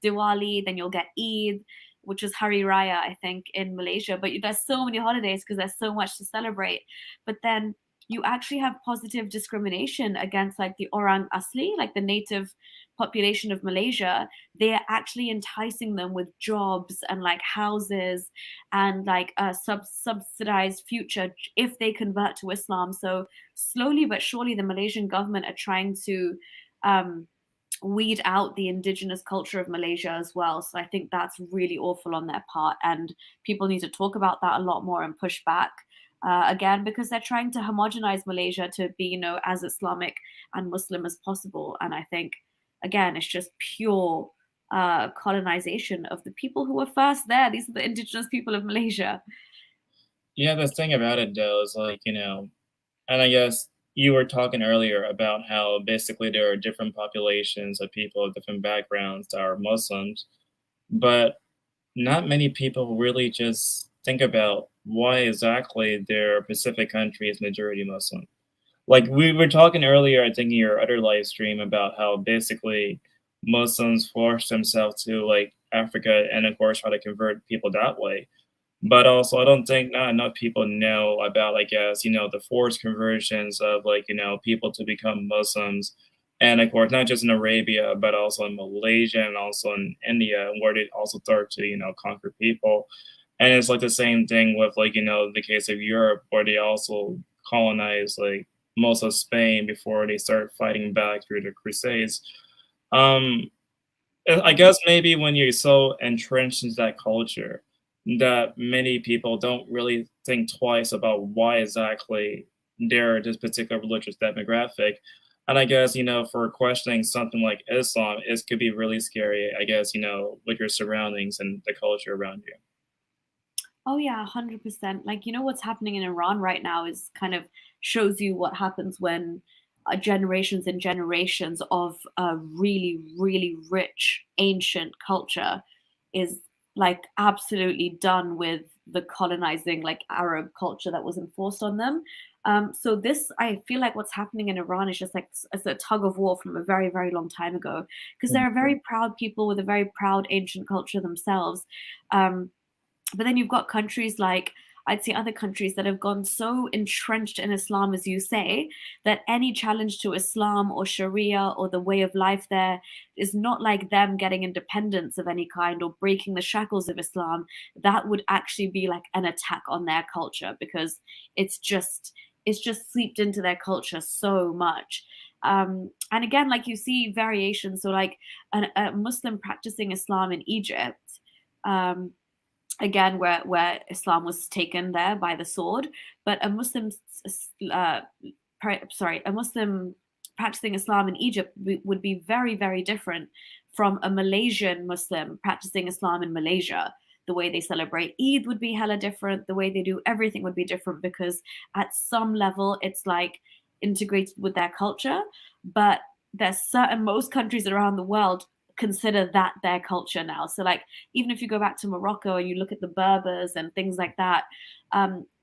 Diwali, then you'll get Eid, which is Hari Raya, I think, in Malaysia. But there's so many holidays because there's so much to celebrate. But then you actually have positive discrimination against like the Orang Asli, like the native population of Malaysia. They're actually enticing them with jobs and like houses and like a subsidized future if they convert to Islam. So slowly but surely the Malaysian government are trying to weed out the indigenous culture of Malaysia as well. So I think that's really awful on their part, and people need to talk about that a lot more and push back. Again, because they're trying to homogenize Malaysia to be, as Islamic and Muslim as possible. And I think, again, it's just pure colonization of the people who were first there. These are the indigenous people of Malaysia. Yeah, the thing about it, though, is like, and I guess you were talking earlier about how basically there are different populations of people of different backgrounds that are Muslims, but not many people really just think about why exactly their Pacific country is majority Muslim. Like we were talking earlier, I think in your other live stream about how basically Muslims force themselves to like Africa and of course try to convert people that way. But also I don't think not enough people know about, I guess, the forced conversions of like, people to become Muslims. And of course, not just in Arabia, but also in Malaysia and also in India, where they also start to, conquer people. And it's like the same thing with like, the case of Europe, where they also colonized like most of Spain before they start fighting back through the Crusades. I guess maybe when you're so entrenched into that culture, that many people don't really think twice about why exactly they're this particular religious demographic. And I guess, for questioning something like Islam, it could be really scary, I guess, with your surroundings and the culture around you. Oh yeah, 100%. Like, what's happening in Iran right now is kind of shows you what happens when generations and generations of a really, really rich ancient culture is like absolutely done with the colonizing like Arab culture that was enforced on them. So this, I feel like what's happening in Iran is just like it's a tug of war from a very, very long time ago, because they're a very proud people with a very proud ancient culture themselves. But then you've got countries like, I'd say other countries that have gone so entrenched in Islam, as you say, that any challenge to Islam or Sharia or the way of life there is not like them getting independence of any kind or breaking the shackles of Islam. That would actually be like an attack on their culture, because it's just seeped into their culture so much. And again, like you see variations. So like a Muslim practicing Islam in Egypt, again, where Islam was taken there by the sword, but a Muslim practicing Islam in Egypt would be very, very different from a Malaysian Muslim practicing Islam in Malaysia. The way they celebrate Eid would be hella different. The way they do everything would be different, because at some level it's like integrated with their culture. But there's most countries around the world consider that their culture now. So like even if you go back to Morocco and you look at the Berbers and things like that,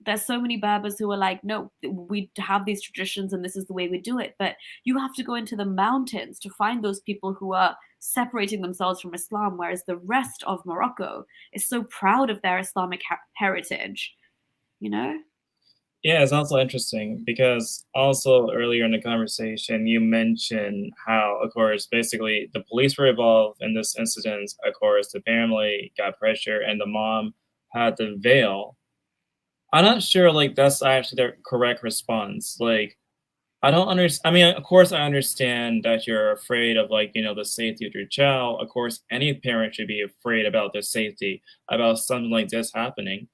there's so many Berbers who are like, no, we have these traditions and this is the way we do it. But you have to go into the mountains to find those people who are separating themselves from Islam, whereas the rest of Morocco is so proud of their Islamic heritage, you know? Yeah, it's also interesting because also earlier in the conversation, you mentioned how, of course, basically the police were involved in this incident. Of course, the family got pressure and the mom had to veil. I'm not sure, like, that's actually the correct response. Like, I don't understand. I mean, of course, I understand that you're afraid of, like, the safety of your child. Of course, any parent should be afraid about their safety, about something like this happening.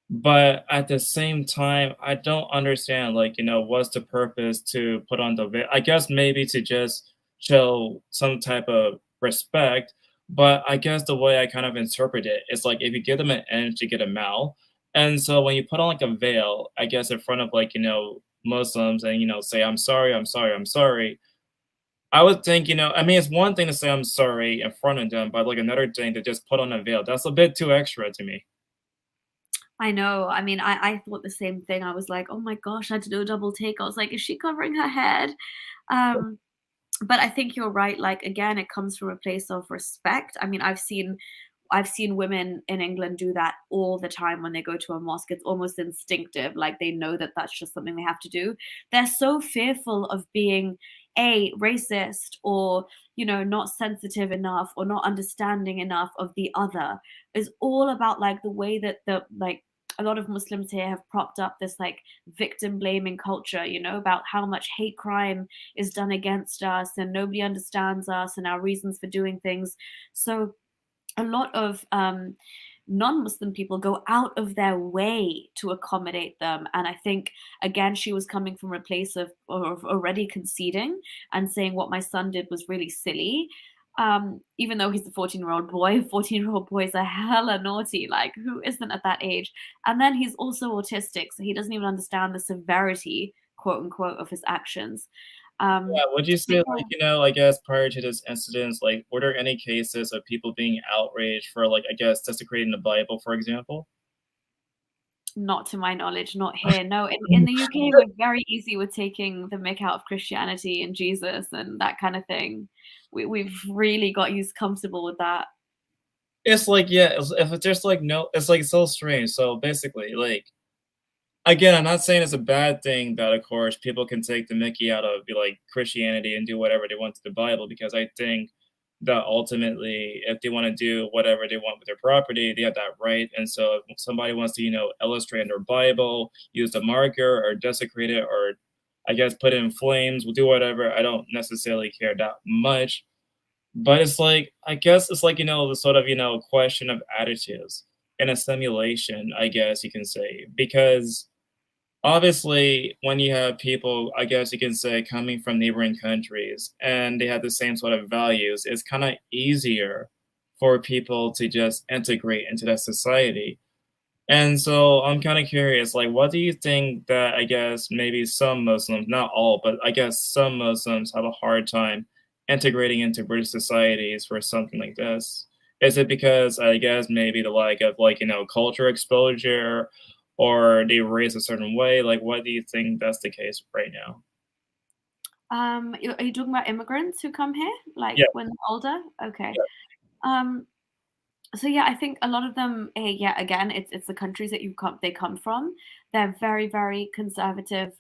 But at the same time, I don't understand, like, what's the purpose to put on the veil? I guess maybe to just show some type of respect. But I guess the way I kind of interpret it is like if you give them an inch, you get a mile. And so when you put on like a veil, I guess in front of like, Muslims and, say, I'm sorry, I'm sorry, I'm sorry. I would think, I mean, it's one thing to say I'm sorry in front of them, but like another thing to just put on a veil. That's a bit too extra to me. I know. I mean, I thought the same thing. I was like, oh my gosh, I had to do a double take. I was like, is she covering her head? Um, but I think you're right. Like again, it comes from a place of respect. I mean, I've seen women in England do that all the time when they go to a mosque. It's almost instinctive. Like they know that that's just something they have to do. They're so fearful of being racist or not sensitive enough or not understanding enough of the other. Is all about like the way that a lot of Muslims here have propped up this like victim blaming culture, about how much hate crime is done against us and nobody understands us and our reasons for doing things. So a lot of non-Muslim people go out of their way to accommodate them. And I think, again, she was coming from a place of already conceding and saying what my son did was really silly. Even though he's a 14-year-old boy, 14-year-old boys are hella naughty. Like, who isn't at that age? And then he's also autistic, so he doesn't even understand the severity, quote unquote, of his actions. Yeah, would you say, like, I guess prior to this incident, like, were there any cases of people being outraged for, like, I guess, desecrating the Bible, for example? Not to my knowledge, not here. No, in the UK, we're very easy with taking the mick out of Christianity and Jesus and that kind of thing. We've really got used comfortable with that. It's like, yeah, if it's just like, no, it's like so strange. So basically, like, again, I'm not saying it's a bad thing that, of course, people can take the mickey out of like Christianity and do whatever they want to the Bible, because I think that ultimately, if they want to do whatever they want with their property, they have that right. And so if somebody wants to, illustrate in their Bible, use a marker or desecrate it, or I guess put it in flames, we'll do whatever. I don't necessarily care that much. But it's like, I guess it's like, the sort of, question of attitudes and a simulation, I guess you can say, because obviously, when you have people, I guess you can say, coming from neighboring countries and they have the same sort of values, it's kind of easier for people to just integrate into that society. And so I'm kind of curious, like, what do you think that, I guess, maybe some Muslims, not all, but I guess some Muslims have a hard time integrating into British societies for something like this? Is it because, I guess, maybe the lack of, like, culture exposure, or they raised a certain way? Like, what do you think that's the case right now? Are you talking about immigrants who come here, like Yeah, when they're older? Okay. yeah. Um, so yeah, I think a lot of them, yeah, again, it's the countries that they come from. They're very, very conservative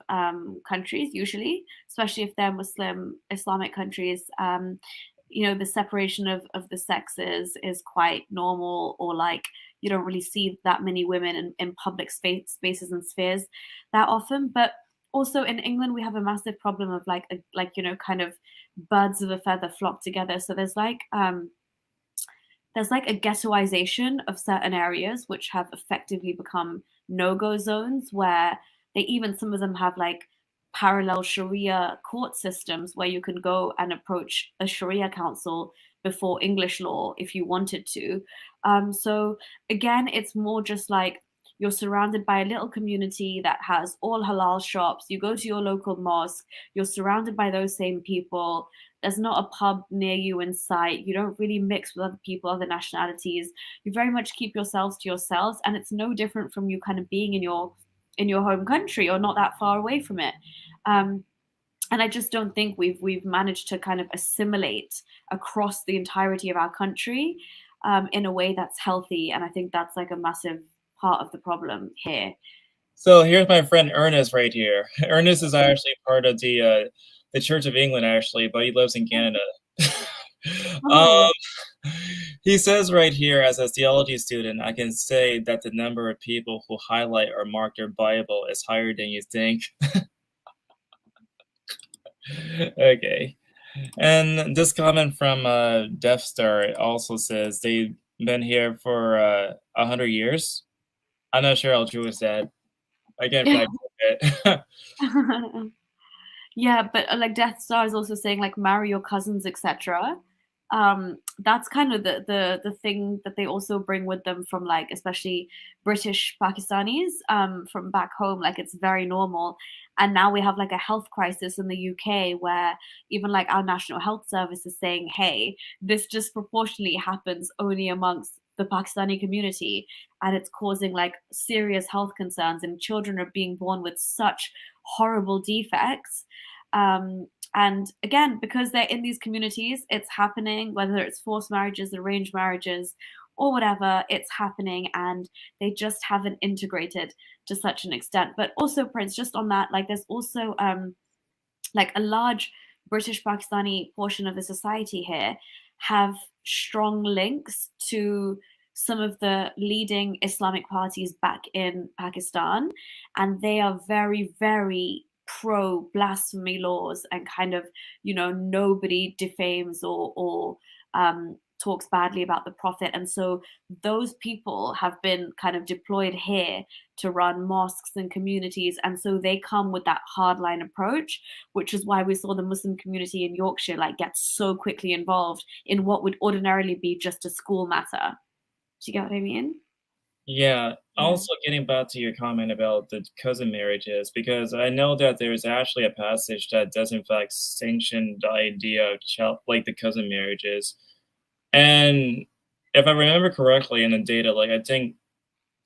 countries usually, especially if they're Muslim Islamic countries. The separation of the sexes is quite normal, or like you don't really see that many women in public spaces and spheres that often. But also in England, we have a massive problem of kind of birds of a feather flock together. So there's like a ghettoization of certain areas which have effectively become no-go zones, where some of them have like parallel Sharia court systems where you can go and approach a Sharia council before English law if you wanted to. So again, it's more just like You're surrounded by a little community that has all halal shops. You go to your local mosque, you're surrounded by those same people. There's not a pub near you in sight. You don't really mix with other people, other nationalities. You very much keep yourselves to yourselves, and it's no different from you kind of being in your home country or not that far away from it. And I just don't think we've managed to kind of assimilate across the entirety of our country in a way that's healthy. And I think that's like a massive part of the problem here. So here's my friend Ernest right here. Ernest is actually part of the Church of England, actually, but he lives in Canada. Oh. He says right here, as a theology student, I can say that the number of people who highlight or mark their Bible is higher than you think. Okay. And this comment from Death Star also says they've been here for 100 years. I'm not sure how true is that. I can't fact check it. Yeah, but like Death Star is also saying like marry your cousins, etc. That's kind of the thing that they also bring with them from like especially British Pakistanis from back home. Like it's very normal. And now we have like a health crisis in the UK where even like our National Health Service is saying, hey, this disproportionately happens only amongst the Pakistani community, and it's causing like serious health concerns, and children are being born with such horrible defects. And again, because they're in these communities, it's happening, whether it's forced marriages, arranged marriages, or whatever, it's happening, and they just haven't integrated to such an extent. But also, Prince, just on that, like there's also like a large British Pakistani portion of the society here have strong links to some of the leading Islamic parties back in Pakistan, and they are very, very pro blasphemy laws and kind of, you know, nobody defames or talks badly about the prophet. And so those people have been kind of deployed here to run mosques and communities, and so they come with that hardline approach, which is why we saw the Muslim community in Yorkshire like get so quickly involved in what would ordinarily be just a school matter. Do you get what I mean? Yeah. Yeah. Also, getting back to your comment about the cousin marriages, because I know that there's actually a passage that does in fact sanction the idea of like the cousin marriages. And if I remember correctly in the data, like I think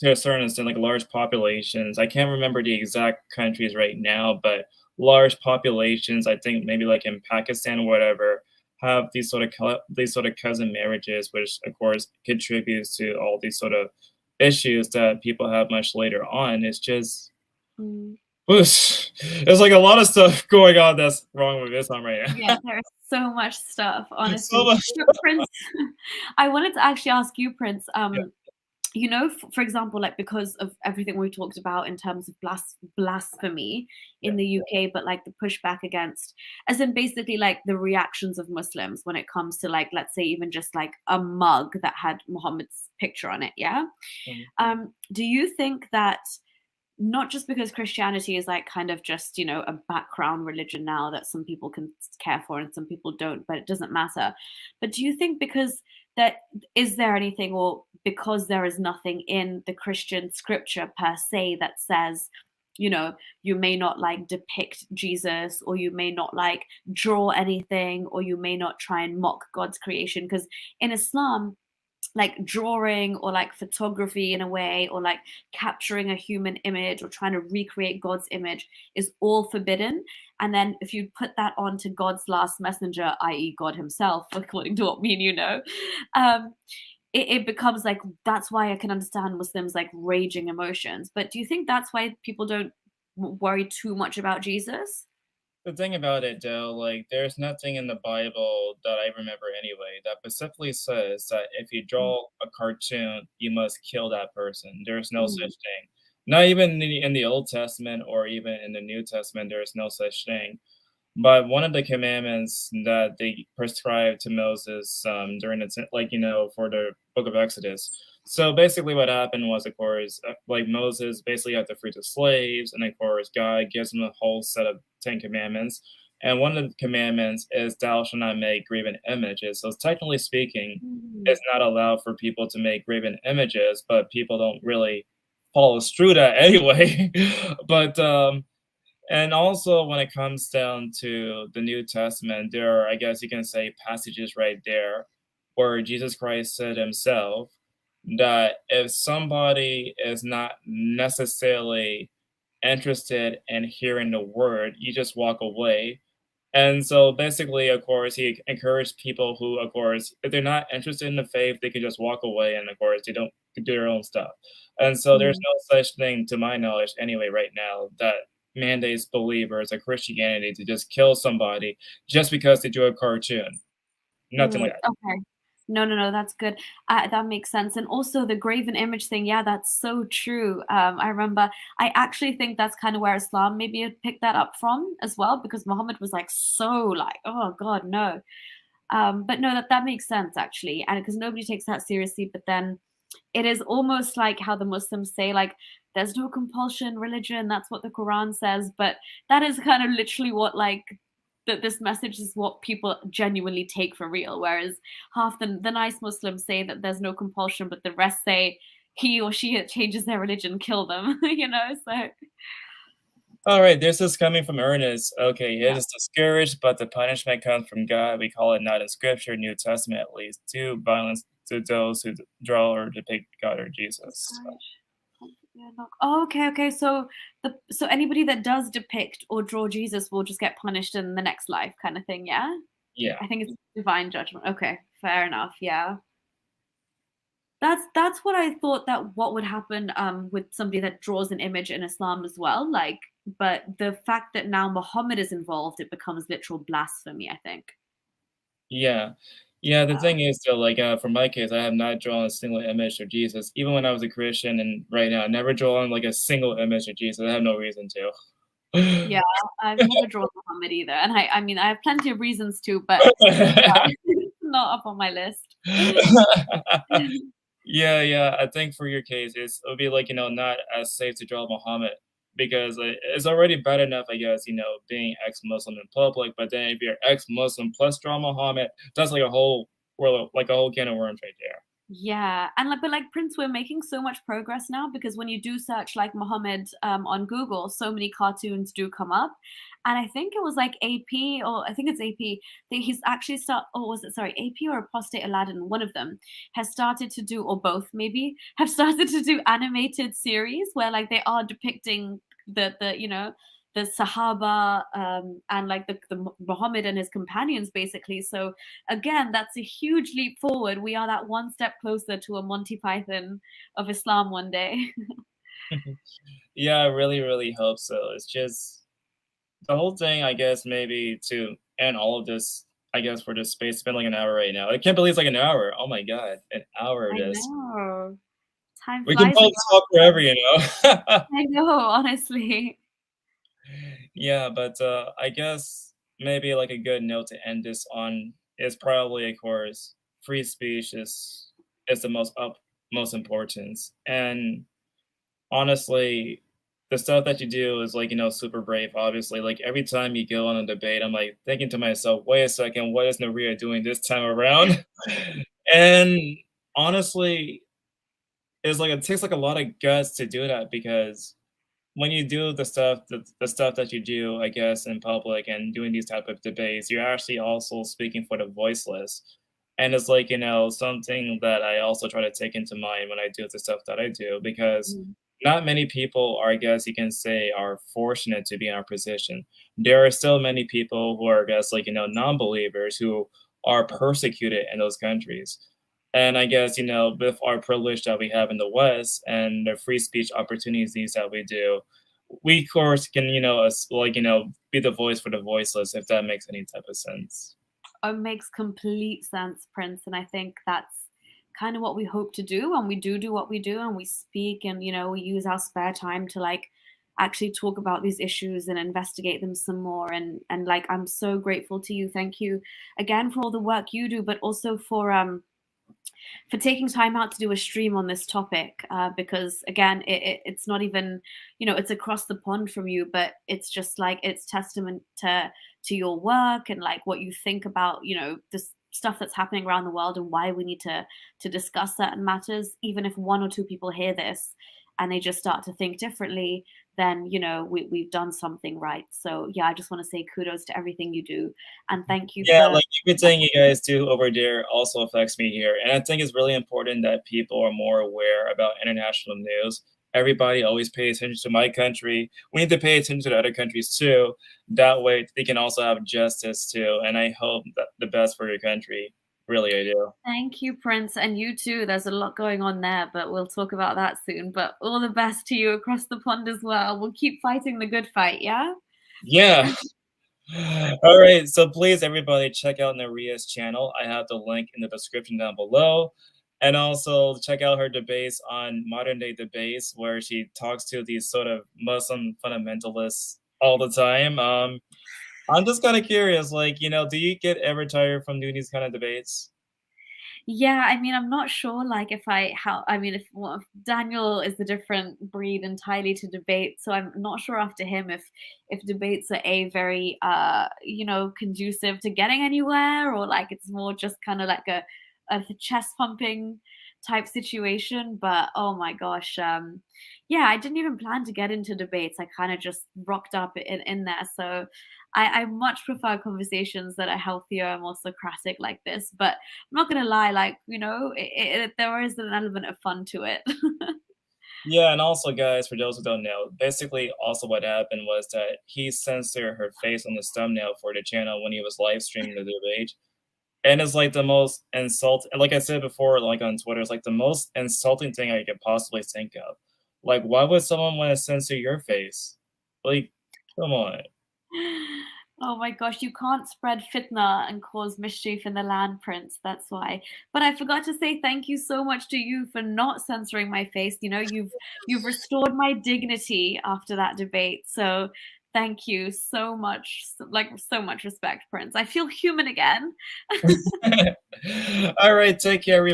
to a certain extent, like large populations, I can't remember the exact countries right now, but large populations, I think maybe like in Pakistan or whatever, have these sort of cousin marriages, which of course contributes to all these sort of issues that people have much later on. It's just there's like a lot of stuff going on that's wrong with Islam right now. Yeah, there's so much stuff, honestly. So much So, Prince, I wanted to actually ask you, Prince, you know, for example, like because of everything we talked about in terms of blasphemy in the UK, but like the pushback against, as in basically like the reactions of Muslims when it comes to like, let's say even just like a mug that had Muhammad's picture on it, yeah? Do you think that not just because Christianity is like kind of just, you know, a background religion now that some people can care for and some people don't, but it doesn't matter. But do you think because is there anything, or because there is nothing in the Christian scripture per se that says, you know, you may not like depict Jesus, or you may not like draw anything, or you may not try and mock God's creation? Because in Islam, like drawing or like photography in a way, or like capturing a human image or trying to recreate God's image is all forbidden. And then if you put that on to God's last messenger, i.e. God himself, according to what me and you know, it becomes like, that's why I can understand Muslims like raging emotions. But do you think that's why people don't worry too much about Jesus? The thing about it, though, like, there's nothing in the Bible that I remember anyway that specifically says that if you draw a cartoon, you must kill that person. There's no such thing. Not even in the Old Testament or even in the New Testament, there is no such thing. But one of the commandments that they prescribed to Moses during the, like, you know, for the book of Exodus. So basically what happened was, of course, like Moses basically had to free the slaves. And of course, God gives him a whole set of 10 commandments. And one of the commandments is thou shalt not make graven images. So technically speaking, it's not allowed for people to make graven images, but people don't really follows through that anyway. But and also when it comes down to the New Testament, there are, I guess you can say, passages right there where Jesus Christ said himself that if somebody is not necessarily interested in hearing the word, you just walk away. And so basically, of course, he encouraged people who, of course, if they're not interested in the faith, they can just walk away and, of course, they don't do their own stuff. And so there's Mm. no such thing, to my knowledge, anyway, right now, that mandates believers or Christianity to just kill somebody just because they drew a cartoon. Nothing like that. Okay. No, that's good. That makes sense. And also the graven image thing, yeah, that's so true. I remember, I actually think that's kind of where Islam maybe had picked that up from as well, because Muhammad was like so like, oh God, no. But no, that makes sense actually, and because nobody takes that seriously. But then it is almost like how the Muslims say, like, there's no compulsion religion. That's what the Quran says. But that is kind of literally what like that this message is what people genuinely take for real. Whereas half the nice Muslims say that there's no compulsion, but the rest say he or she changes their religion, kill them. You know, so All right, this is coming from Ernest. Okay, it yeah. is discouraged, but the punishment comes from God. We call it not in Scripture, New Testament at least, to violence to those who draw or depict God or Jesus. Yeah, oh, okay. So anybody that does depict or draw Jesus will just get punished in the next life, kind of thing. Yeah, Yeah. I think it's divine judgment. Okay, fair enough. Yeah, that's what I thought that what would happen with somebody that draws an image in Islam as well. Like, but the fact that now Muhammad is involved, it becomes literal blasphemy. I think. Yeah. Yeah, the Yeah. thing is though, like, for my case, I have not drawn a single image of Jesus. Even when I was a Christian and right now, I never drawn like a single image of Jesus. I have no reason Yeah, to. I've never drawn Muhammad either, and I mean I have plenty of reasons to, but yeah, it's not up on my list. Yeah, yeah. I think for your case, it'll be like, not as safe to draw Muhammad because it's already bad enough, I guess, being ex-Muslim in public. But then if you're ex-Muslim plus draw Muhammad, that's like a whole world, like a whole can of worms right there. Yeah, and like, but like Prince, we're making so much progress now because when you do search like Muhammad on Google, so many cartoons do come up, and I think it was like AP or I think it's AP. He's actually or was it sorry AP or Apostate Aladdin? One of them has started to do, or both maybe, have started to do animated series where like they are depicting the Sahaba and like the Muhammad and his companions basically. So again, that's a huge leap forward. We are that one step closer to a Monty Python of Islam one day. Yeah, I really, really hope so. It's just the whole thing, I guess, maybe to end all of this, I guess, for this space. It's been like an hour right now. I can't believe it's like an hour. Oh my God, an hour I it is. know. Time We can flies when both talk forever. I know, honestly. Yeah, but I guess maybe like a good note to end this on is probably, of course, free speech is the most important. And honestly, the stuff that you do is like, super brave, obviously. Like every time you go on a debate, I'm like thinking to myself, wait a second, what is Naria doing this time around? And honestly, it's like it takes like a lot of guts to do that because when you do the stuff that you do, I guess, in public and doing these type of debates, you're actually also speaking for the voiceless. And it's like, something that I also try to take into mind when I do the stuff that I do, because Mm. not many people are, I guess you can say, are fortunate to be in our position. There are still many people who are, I guess, like, non-believers who are persecuted in those countries. And I guess, with our privilege that we have in the West and the free speech opportunities that we do, we, of course, can, be the voice for the voiceless, if that makes any type of sense. It makes complete sense, Prince. And I think that's kind of what we hope to do. And we do what we do and we speak and, we use our spare time to like actually talk about these issues and investigate them some more. And like, I'm so grateful to you. Thank you again for all the work you do, but also for taking time out to do a stream on this topic because again it's not even it's across the pond from you, but it's just like it's testament to your work and like what you think about this stuff that's happening around the world and why we need to discuss certain matters, even if one or two people hear this and they just start to think differently, then we've done something right. So yeah, I just want to say kudos to everything you do, and thank you Yeah, for like everything you guys do over there also affects me here. And I think it's really important that people are more aware about international news. Everybody always pays attention to my country. We need to pay attention to other countries too. That way they can also have justice too. And I hope that the best for your country. Really, I do. Thank you, Prince, and you too. There's a lot going on there, but we'll talk about that soon. But all the best to you across the pond as well. We'll keep fighting the good fight, yeah? Yeah. All right. So please, everybody, check out Naria's channel. I have the link in the description down below. And also check out her debates on Modern Day Debates, where she talks to these sort of Muslim fundamentalists all the time. I'm just kind of curious, like, do you get ever tired from doing these kind of debates? Yeah, I mean, I'm not sure, like, if Daniel is a different breed entirely to debate, so I'm not sure after him if debates are very conducive to getting anywhere, or like it's more just kind of like a chest pumping type situation. But oh my gosh, yeah, I didn't even plan to get into debates. I kind of just rocked up in there. So I much prefer conversations that are healthier and more Socratic like this. But I'm not gonna lie, like, there is an element of fun to it. Yeah, and also, guys, for those who don't know, basically also what happened was that he censored her face on the thumbnail for the channel when he was live streaming the debate. And it's like the most like I said before, like on Twitter, it's like the most insulting thing I could possibly think of. Like, why would someone want to censor your face? Like, come on. Oh my gosh, you can't spread fitna and cause mischief in the land, Prince. That's why. But I forgot to say thank you so much to you for not censoring my face. You've restored my dignity after that debate. So thank you so much. So much respect, Prince. I feel human again. All right, take care, everybody.